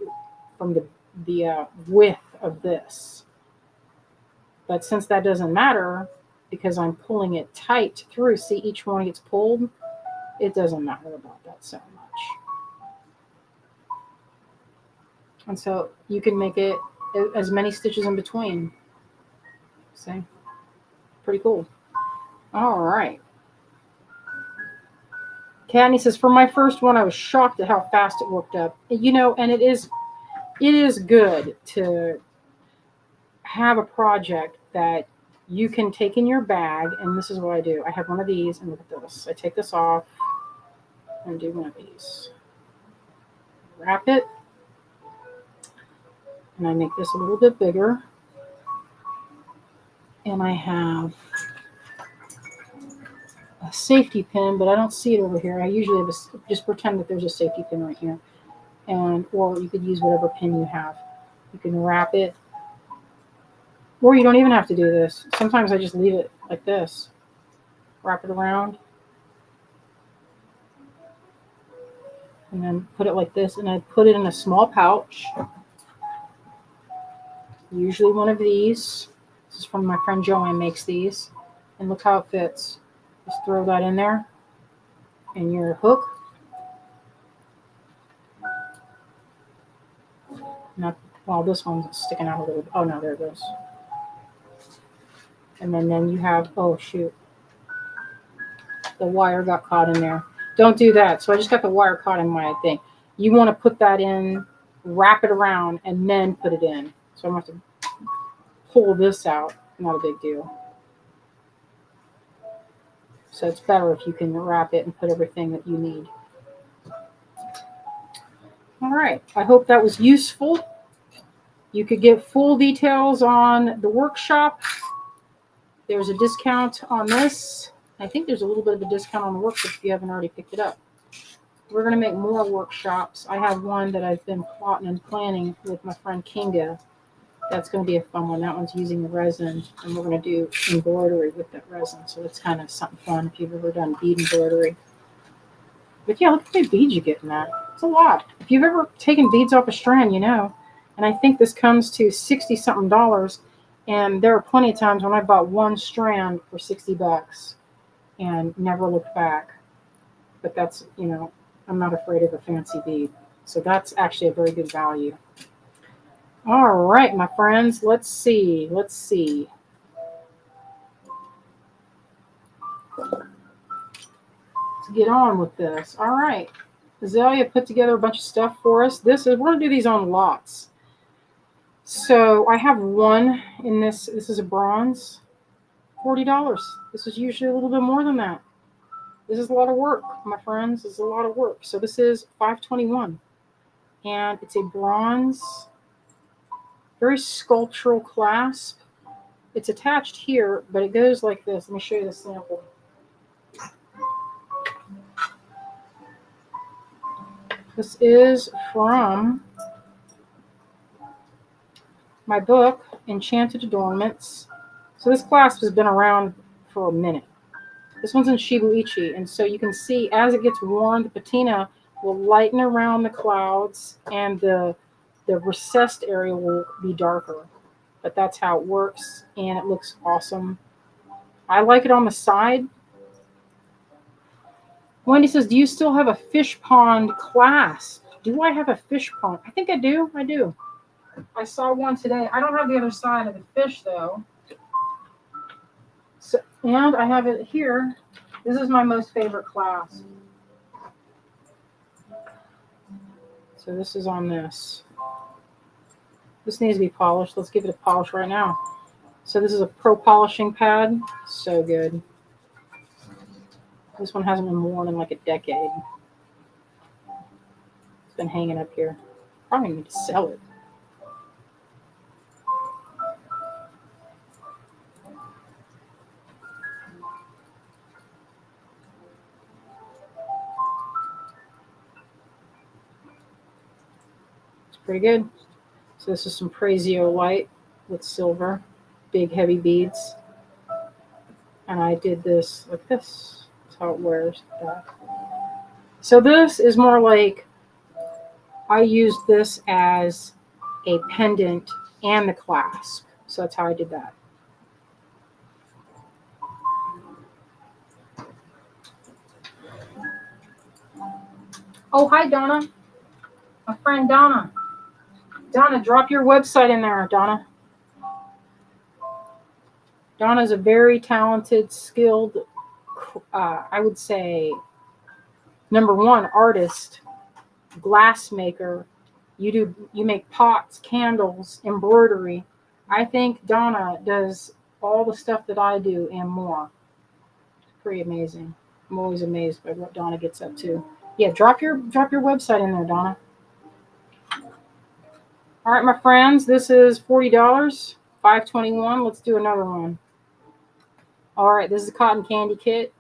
from the width of this. But since that doesn't matter, because I'm pulling it tight through, see each one gets pulled, it doesn't matter about that so much. And so you can make it as many stitches in between. See? Pretty cool. All right. Cadney says, for my first one, I was shocked at how fast it worked up. And it is good to have a project that you can take in your bag. And this is what I do. I have one of these, and look at this. I take this off and do one of these. Wrap it. And I make this a little bit bigger. And I have a safety pin, but I don't see it over here. I usually have just pretend that there's a safety pin right here. Or you could use whatever pin you have. You can wrap it. Or you don't even have to do this. Sometimes I just leave it like this. Wrap it around. And then put it like this. And I put it in a small pouch. Usually one of these. This is from my friend Joanne, makes these. And look how it fits. Just throw that in there. And your hook. This one's sticking out a little bit. Oh, no, there it goes. And then you have, oh, shoot. The wire got caught in there. Don't do that. So I just got the wire caught in my thing. You want to put that in, wrap it around, and then put it in. So I'm going to have to pull this out. Not a big deal. So it's better if you can wrap it and put everything that you need. All right. I hope that was useful. You could get full details on the workshop. There's a discount on this. I think there's a little bit of a discount on the workshop if you haven't already picked it up. We're going to make more workshops. I have one that I've been plotting and planning with my friend Kinga. That's going to be a fun one. That one's using the resin, and we're going to do embroidery with that resin. So it's kind of something fun if you've ever done bead embroidery. But yeah, look at how many beads you get in that. It's a lot. If you've ever taken beads off a strand, you know. And I think this comes to $60-something. And there are plenty of times when I bought one strand for $60 and never looked back. But that's, I'm not afraid of a fancy bead. So that's actually a very good value. All right, my friends. Let's see. Let's see. Let's get on with this. All right. Azalea put together a bunch of stuff for us. We're going to do these on lots. So I have one in this. This is a bronze, $40. This is usually a little bit more than that. This is a lot of work, my friends. This is a lot of work. So this is $5.21, and it's a bronze, very sculptural clasp. It's attached here, but it goes like this. Let me show you the sample. This is from my book, Enchanted Adornments. So this clasp has been around for a minute. This one's in Shibuichi, and so you can see as it gets worn, the patina will lighten around the clouds, and the recessed area will be darker. But that's how it works, and it looks awesome. I like it on the side. Wendy says, do you still have a fish pond clasp? Do I have a fish pond? I think I do. I do. I saw one today. I don't have the other side of the fish, though. So, and I have it here. This is my most favorite clasp. So this is on this. This needs to be polished. Let's give it a polish right now. So this is a pro polishing pad. So good. This one hasn't been worn in like a decade. It's been hanging up here. Probably need to sell it. It's pretty good. So this is some Prezio white with silver, big heavy beads. And I did this like this. That's how it wears. So this is more like I used this as a pendant and the clasp. So that's how I did that. Oh, hi, Donna. My friend Donna. Donna, drop your website in there, Donna. Donna is a very talented, skilled, I would say, #1 artist, glass maker. You make pots, candles, embroidery. I think Donna does all the stuff that I do and more. It's pretty amazing. I'm always amazed by what Donna gets up to. Yeah, drop your website in there, Donna. All right, my friends, this is $40, $5.21. Let's do another one. All right, this is a cotton candy kit.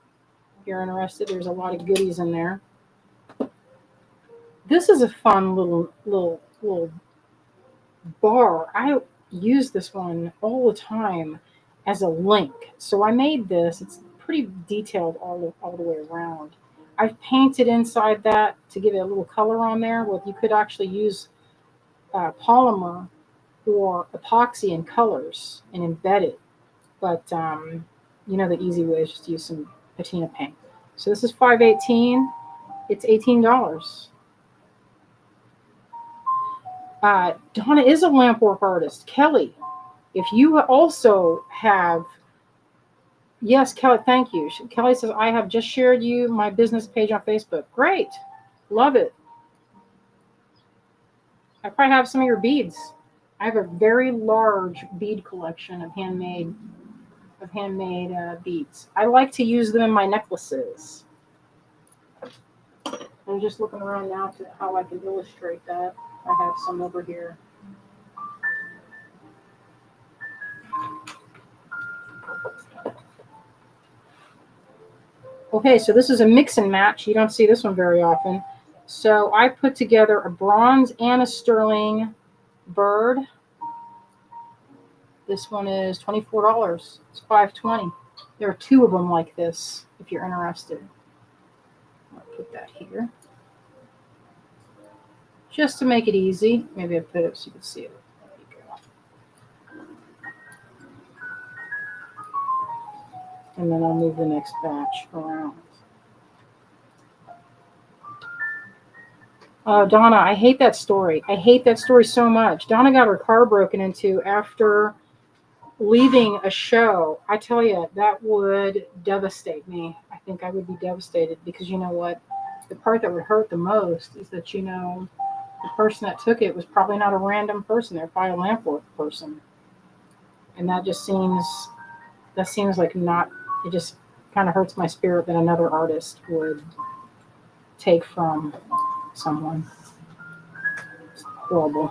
If you're interested, there's a lot of goodies in there. This is a fun little bar. I use this one all the time as a link. So I made this. It's pretty detailed all the way around. I've painted inside that to give it a little color on there. Well, you could actually use polymer or epoxy in colors and embed it. But the easy way is just to use some patina paint. So this is $5.18. It's $18. Donna is a lampwork artist. Kelly, if you also have, yes, Kelly, thank you. Kelly says, I have just shared you my business page on Facebook. Great. Love it. I probably have some of your beads. I have a very large bead collection of handmade beads. I like to use them in my necklaces. I'm just looking around now to how I can illustrate that. I have some over here. Okay, so this is a mix and match. You don't see this one very often. So I put together a bronze and a sterling bird. This one is $24. It's $5.20. There are 2 of them like this if you're interested. I'll put that here. Just to make it easy. Maybe I'll put it so you can see it. There you go. And then I'll move the next batch around. Donna, I hate that story. I hate that story so much. Donna got her car broken into after leaving a show. I tell you, that would devastate me. I think I would be devastated because you know what? The part that would hurt the most is that, the person that took it was probably not a random person. They're probably a lamp person. And that seems like not, it just kind of hurts my spirit that another artist would take from someone. It's horrible.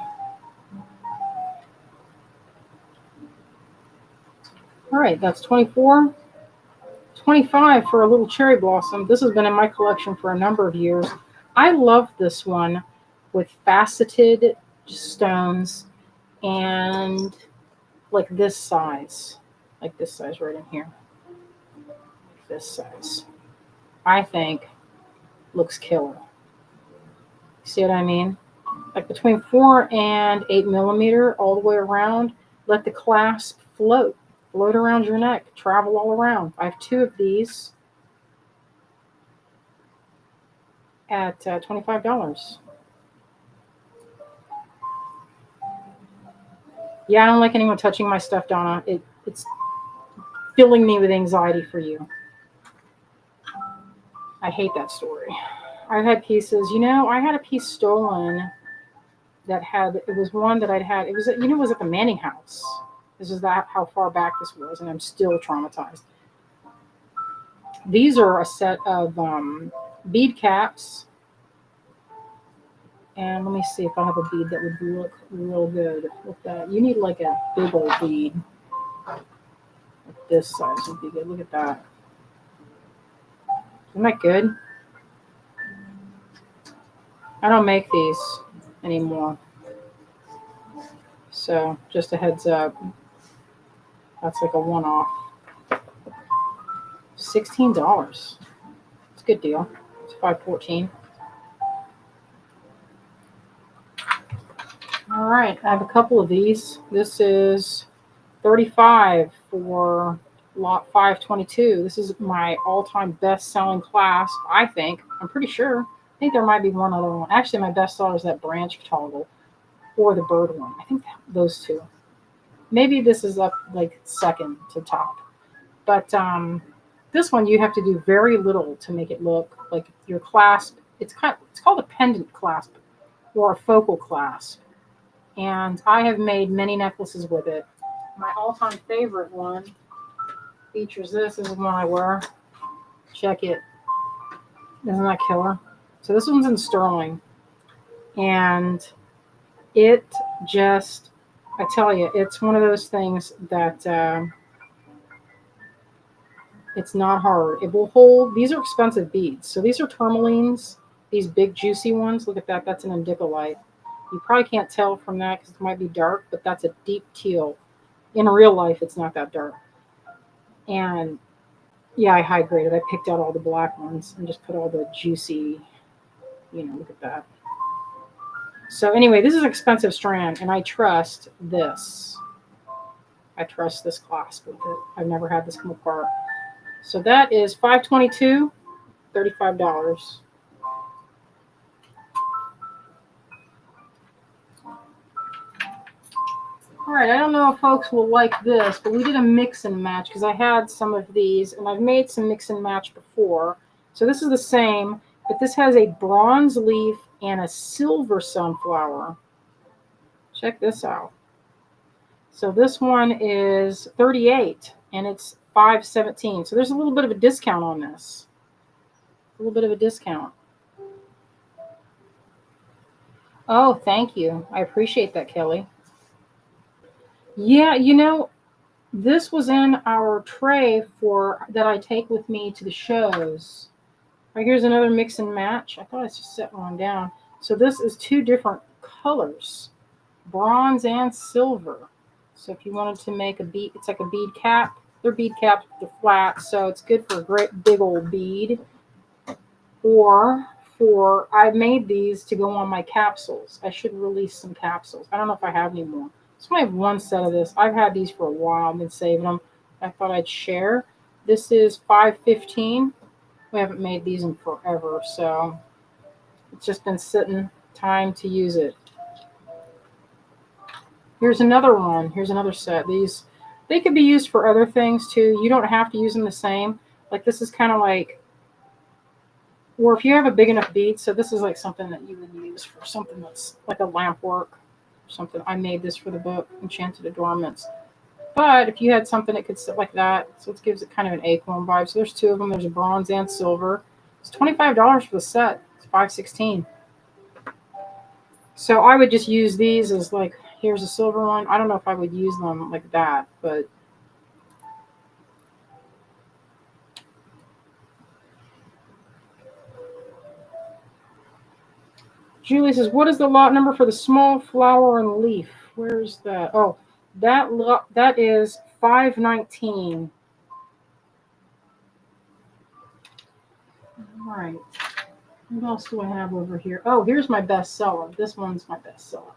All right, that's 24. 25 for a little cherry blossom. This has been in my collection for a number of years. I love this one with faceted stones and like this size right in here. This size. I think looks killer. See what I mean? Like between 4 and 8 millimeter all the way around. Let the clasp float around your neck, travel all around. I have 2 of these at $25. Yeah, I don't like anyone touching my stuff, Donna. It's filling me with anxiety for you. I hate that story. I've had pieces, I had a piece stolen it was one that I'd had, it was at the Manning house. This is how far back this was, and I'm still traumatized. These are a set of bead caps. And let me see if I have a bead that would look real good with that. You need like a big old bead. Like this size would be good. Look at that. Isn't that good? I don't make these anymore. So just a heads up. That's like a one-off. $16. It's a good deal. It's $5.14. All right, I have a couple of these. This is 35 for lot 522. This is my all-time best-selling clasp, I think. I'm pretty sure. I think there might be one other one. Actually, my best seller is that branch toggle or the bird one. I think those 2. Maybe this is up like second to top. But this one you have to do very little to make it look like your clasp. It's called a pendant clasp or a focal clasp. And I have made many necklaces with it. My all-time favorite one features this. This is one I wear. Check it. Isn't that killer? So this one's in sterling. And it just, I tell you, it's one of those things that it's not hard. It will hold, these are expensive beads. So these are tourmalines, these big juicy ones. Look at that. That's an indicolite. You probably can't tell from that because it might be dark, but that's a deep teal. In real life, it's not that dark. And yeah, I high graded. I picked out all the black ones and just put all the juicy, look at that. So anyway, this is an expensive strand, and I trust this. I trust this clasp with it. I've never had this come apart. So that is $5.22, $35. All right, I don't know if folks will like this, but we did a mix and match because I had some of these, and I've made some mix and match before. So this is the same, but this has a bronze leaf and a silver sunflower. Check this out. So this one is 38 and it's 5.17. So there's a little bit of a discount on this. A little bit of a discount. Oh, thank you. I appreciate that, Kelly. Yeah, this was in our tray that I take with me to the shows. Right, here's another mix and match. I thought I just set one down. So this is 2 different colors, bronze and silver. So if you wanted to make a bead, it's like a bead cap. They're bead caps, they're flat, so it's good for a great big old bead. Or I made these to go on my capsules. I should release some capsules. I don't know if I have any more. So I have one set of this. I've had these for a while. I've been saving them. I thought I'd share. This is $5.15. We haven't made these in forever, so it's just been sitting Time to use it. Here's another one. Here's another set. These, they could be used for other things too. You don't have to use them the same. Like this is kind of like, or if you have a big enough bead, so this is like something that you would use for something that's like a lamp work or something. I made this for the book, Enchanted Adornments. But if you had something that could sit like that, so it gives it kind of an acorn vibe. So there's two of them. There's a bronze and silver. It's $25 for the set. It's $5.16. So I would just use these as like, here's a silver one. I don't know if I would use them like that, but Julie says, what is the lot number for the small flower and leaf? Where's that? Oh, that is 519. All right. What else do I have over here? Oh, here's my bestseller. This one's my bestseller.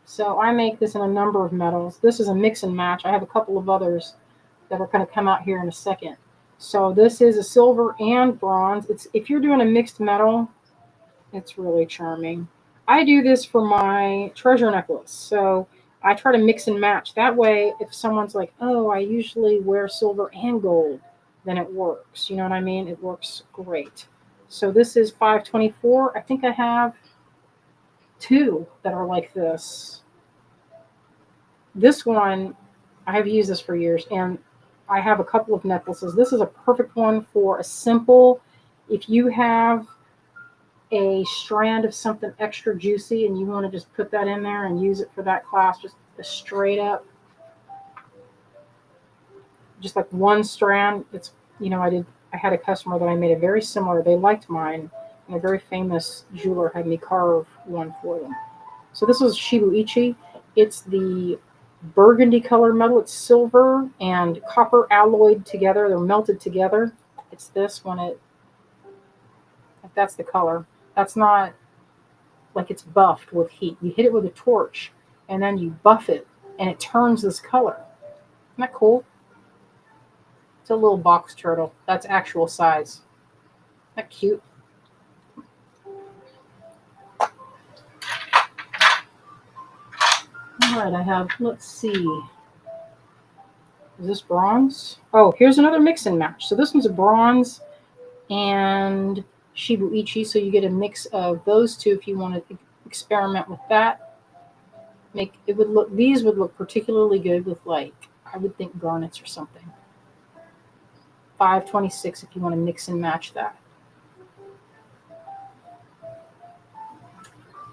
So I make this in a number of metals. This is a mix and match. I have a couple of others that are going to come out here in a second. So this is a silver and bronze. It's, if you're doing a mixed metal, it's really charming. I do this for my treasure necklace. So I try to mix and match. That way, if someone's like, oh, I usually wear silver and gold, then it works. You know what I mean? It works great. So this is 524. I think I have two that are like this. This one, I have used this for years, and I have a couple of necklaces. This is a perfect one for a simple, if you have a strand of something extra juicy and you want to just put that in there and use it for that class, just a straight up, just like one strand. It's, you know, I had a customer that I made a very similar, they liked mine, and a very famous jeweler had me carve one for them. So this was Shibuichi. It's the burgundy color metal. It's silver and copper alloyed together. They're melted together. It's this when it, if that's the color. That's not like it's buffed with heat. You hit it with a torch and then you buff it and it turns this color. Isn't that cool? It's a little box turtle. That's actual size. Isn't that cute? All right, I have, let's see. Is this bronze? Oh, here's another mix and match. So this one's a bronze and Shibuichi. So you get a mix of those two if you want to experiment with that. Make it would look, these would look particularly good with, like, I would think garnets or something. 526 if you want to mix and match that.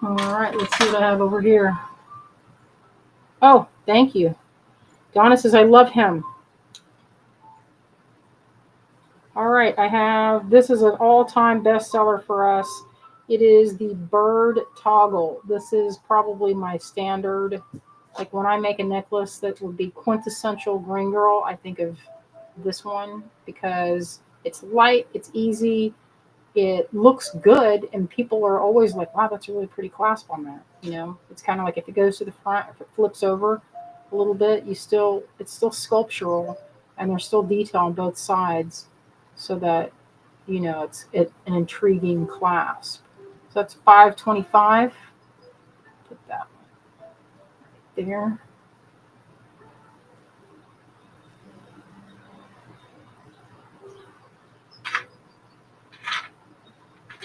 All right, let's see what I have over here. Oh, thank you. Donna says, I love him. All right, I have, this is an all-time bestseller for us. It is the bird toggle. This is probably my standard. Like when I make a necklace that would be quintessential green girl, I think of this one because it's light, it's easy, it looks good, and people are always like, wow, that's a really pretty clasp on that. You know, it's kind of like if it goes to the front, if it flips over a little bit, it's still sculptural, and there's still detail on both sides, so that, you know, it's an intriguing clasp. So that's 525. Put that right there.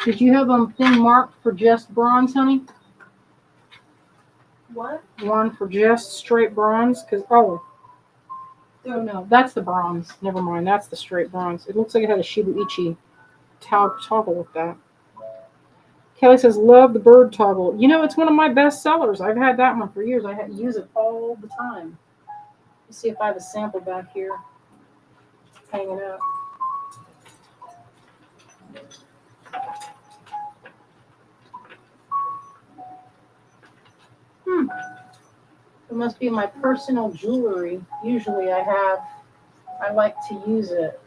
Did you have a thing marked for just bronze, honey? What? One for just straight bronze? Because, oh no, that's the bronze. Never mind, that's the straight bronze. It looks like it had a Shibuichi toggle with that. Kelly says, love the bird toggle. You know, it's one of my best sellers. I've had that one for years. I had to use it all the time. Let's see if I have a sample back here hanging out. It must be my personal jewelry. Usually I like to use it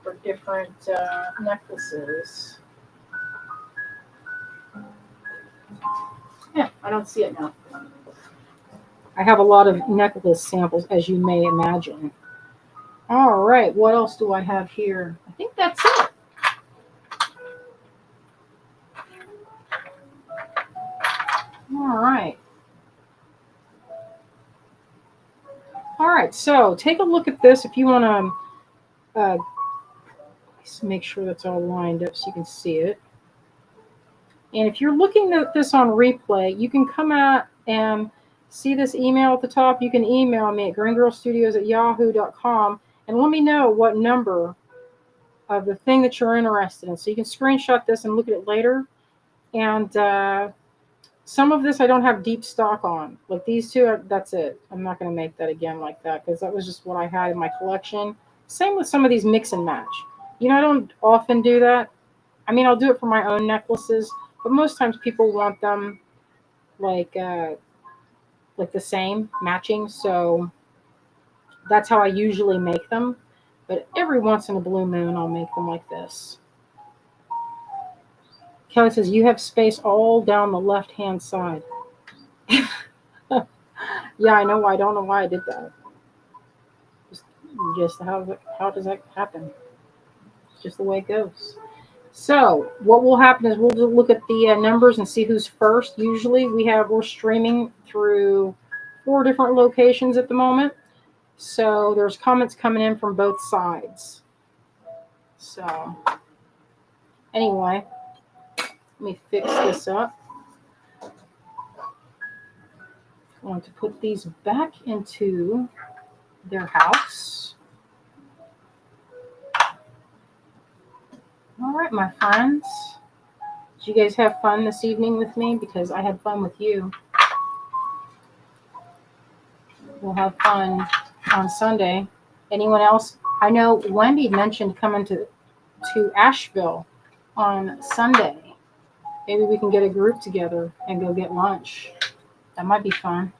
for different necklaces. Yeah, I don't see it now. I have a lot of necklace samples, as you may imagine. All right, what else do I have here? I think that's it. right, so take a look at this if you want to make sure that's all lined up so you can see it. And if you're looking at this on replay, you can come out and see this email at the top. You can email me at greengirlstudios@yahoo.com and let me know what number of the thing that you're interested in. So you can screenshot this and look at it later. And some of this I don't have deep stock on. Like these two, that's it. I'm not going to make that again like that because that was just what I had in my collection. Same with some of these mix and match. You know, I don't often do that. I mean, I'll do it for my own necklaces, but most times people want them like the same, matching. So that's how I usually make them. But every once in a blue moon, I'll make them like this. Kelly says, you have space all down the left-hand side. Yeah, I know. I don't know why I did that. Just how does that happen? It's just the way it goes. So what will happen is we'll look at the numbers and see who's first. Usually we're streaming through 4 different locations at the moment. So there's comments coming in from both sides. So anyway, let me fix this up. I want to put these back into their house. All right, my friends. Did you guys have fun this evening with me? Because I had fun with you. We'll have fun on Sunday. Anyone else? I know Wendy mentioned coming to Asheville on Sunday. Maybe we can get a group together and go get lunch. That might be fun.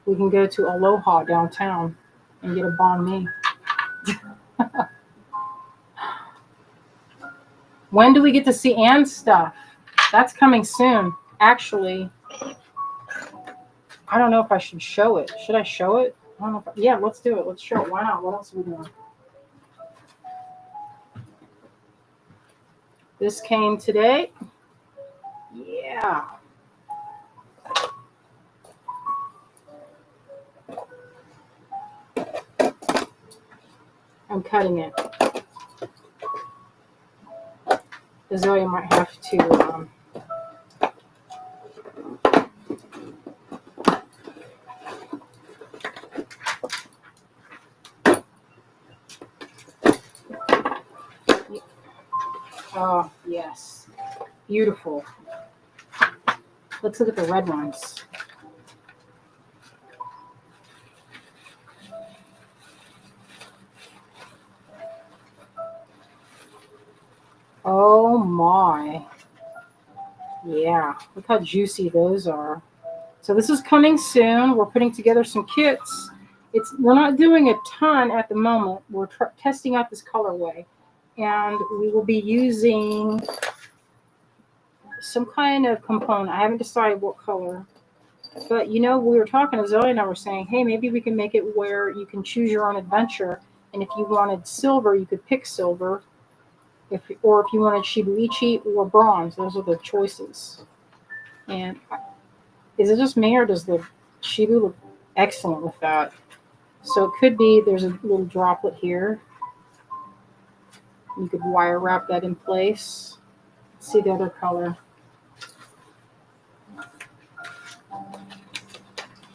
We can go to Aloha downtown and get a banh mi. When do we get to see Anne's stuff? That's coming soon. Actually, I don't know if I should show it. Should I show it? I don't know yeah, let's do it. Let's show it. Why not? What else are we doing? This came today. Yeah. I'm cutting it. Zoe might have to oh, yes. Beautiful. Let's look at the red ones. Oh my. Yeah, look how juicy those are. So this is coming soon. We're putting together some kits. We're not doing a ton at the moment. We're testing out this colorway. And we will be using some kind of component. I haven't decided what color. But you know, we were talking to Zoe and I were saying, hey, maybe we can make it where you can choose your own adventure. And if you wanted silver, you could pick silver. Or if you wanted Shibuichi or bronze, those are the choices. And is it just me or does the Shibu look excellent with that? So it could be there's a little droplet here. You could wire wrap that in place. Let's see the other color.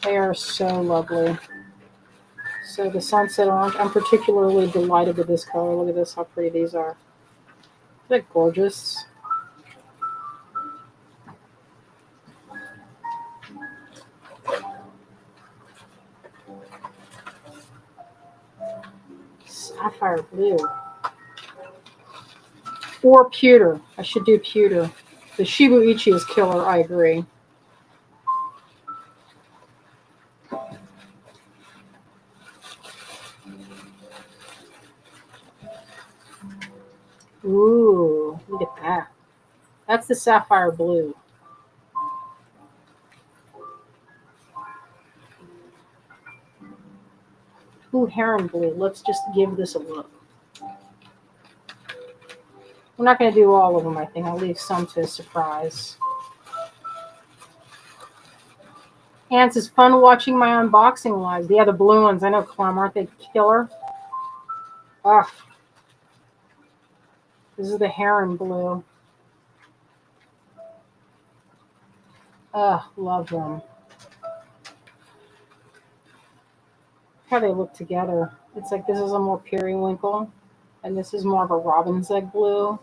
They are so lovely. So the sunset orange, I'm particularly delighted with this color. Look at this, how pretty these are. Isn't that gorgeous? Sapphire blue. Or pewter. I should do pewter. The Shibuichi is killer, I agree. Ooh, look at that. That's the sapphire blue. Ooh, heron blue. Let's just give this a look. I'm not going to do all of them, I think. I'll leave some to surprise. Ants, it's fun watching my unboxing live. Yeah, the blue ones. I know, Clem. Aren't they killer? Ugh. This is the heron blue. Ugh, love them. How they look together. It's like this is a more periwinkle, and this is more of a robin's egg blue.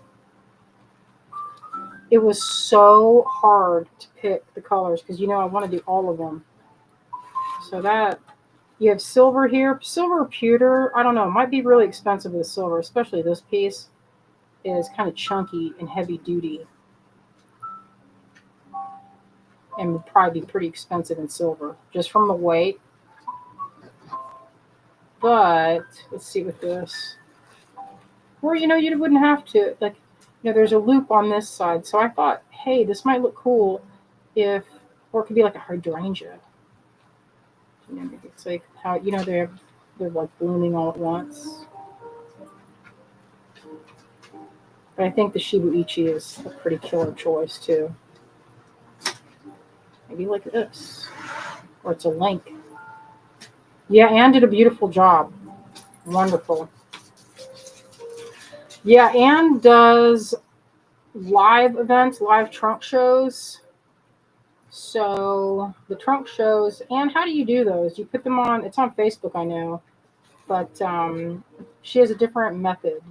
It was so hard to pick the colors because I want to do all of them. So that you have silver here, silver or pewter. I don't know. It might be really expensive with silver, especially this piece is kind of chunky and heavy duty, and would probably be pretty expensive in silver just from the weight. But let's see with this. Or you wouldn't have to there's a loop on this side. So I thought, hey, this might look cool or it could be like a hydrangea. It's like how they're like blooming all at once. But I think the Shibuichi is a pretty killer choice too. Maybe like this, or it's a link. Yeah, Anne did a beautiful job. Wonderful. Yeah, Anne does live events, live trunk shows. So the trunk shows, and how do you do those? You put them on, it's on Facebook, I know, but she has a different method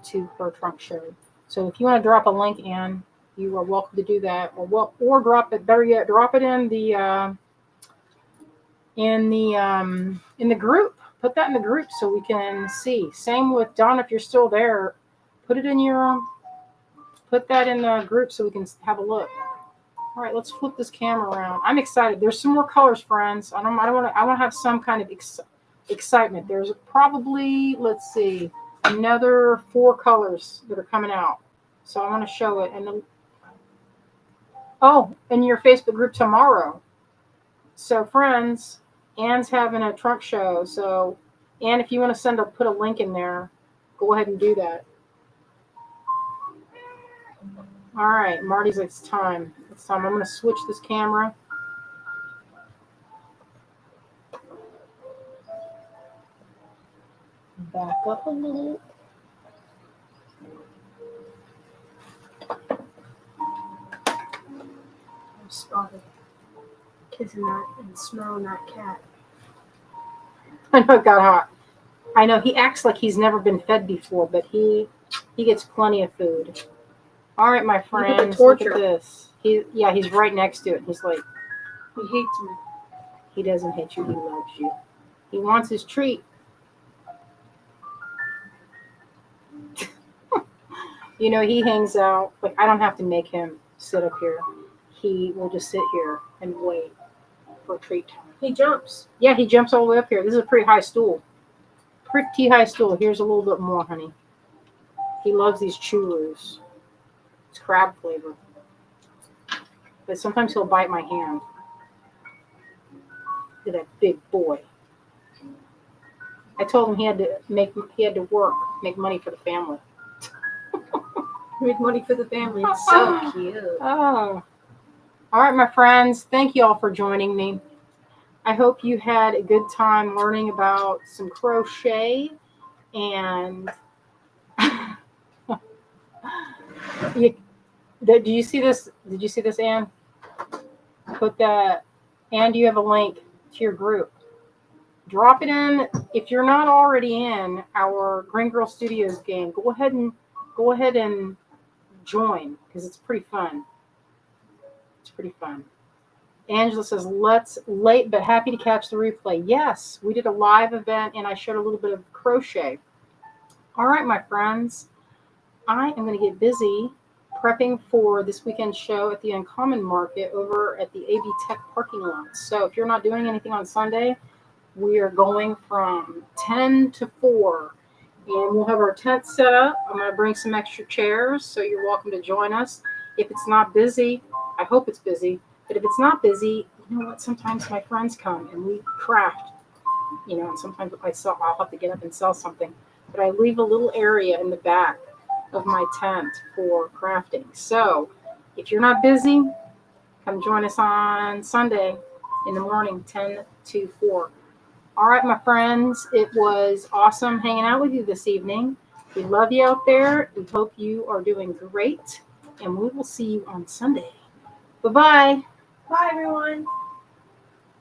to her trunk show. So if you want to drop a link, Anne, you are welcome to do that, or drop it. Better yet, drop it in the group. Put that in the group so we can see. Same with Don, if you're still there, put that in the group so we can have a look. All right, let's flip this camera around. I'm excited. There's some more colors, friends. I want to have some kind of excitement. There's probably, let's see, another 4 colors that are coming out. So I want to show it. And in your Facebook group tomorrow. So friends, Anne's having a trunk show. So Anne, if you want to put a link in there, go ahead and do that. All right, Marty's like, it's time. It's time. I'm going to switch this camera. Back up a little. I'm spotted kissing that and smelling that cat. I know it got hot. I know he acts like he's never been fed before, but he gets plenty of food. All right, my friends, look at this. He's right next to it. He's like, He hates me. he doesn't hate you. He loves you. He wants his treat. He hangs out. Like, I don't have to make him sit up here. He will just sit here and wait for treat time. He jumps. Yeah, he jumps all the way up here. This is a pretty high stool. Pretty high stool. Here's a little bit more, honey. He loves these churros. It's crab flavor. But sometimes he'll bite my hand. Look at that big boy. I told him he had to work, make money for the family. Make money for the family. It's so cute. Oh. All right, my friends. Thank you all for joining me. I hope you had a good time learning about some crochet. And did you see this? Did you see this, Anne? Put that. Anne, do you have a link to your group? Drop it in. If you're not already in our Greengirlstudios game, go ahead and join, because it's pretty fun. It's pretty fun. Angela says, late but happy to catch the replay. Yes, we did a live event and I showed a little bit of crochet. All right, my friends, I am going to get busy prepping for this weekend show at the Uncommon Market over at the AB Tech parking lot. So if you're not doing anything on Sunday, we are going from 10 to 4. And we'll have our tent set up. I'm going to bring some extra chairs, so you're welcome to join us. If it's not busy, I hope it's busy. But if it's not busy, you know what? Sometimes my friends come and we craft. And sometimes I'll have to get up and sell something. But I leave a little area in the back of my tent for crafting. So if you're not busy, come join us on Sunday. in the morning, 10 to 4. All right, my friends, it was awesome hanging out with you this evening. We love you out there. We hope you are doing great, and we will see you on Sunday. Bye-bye. Bye, everyone.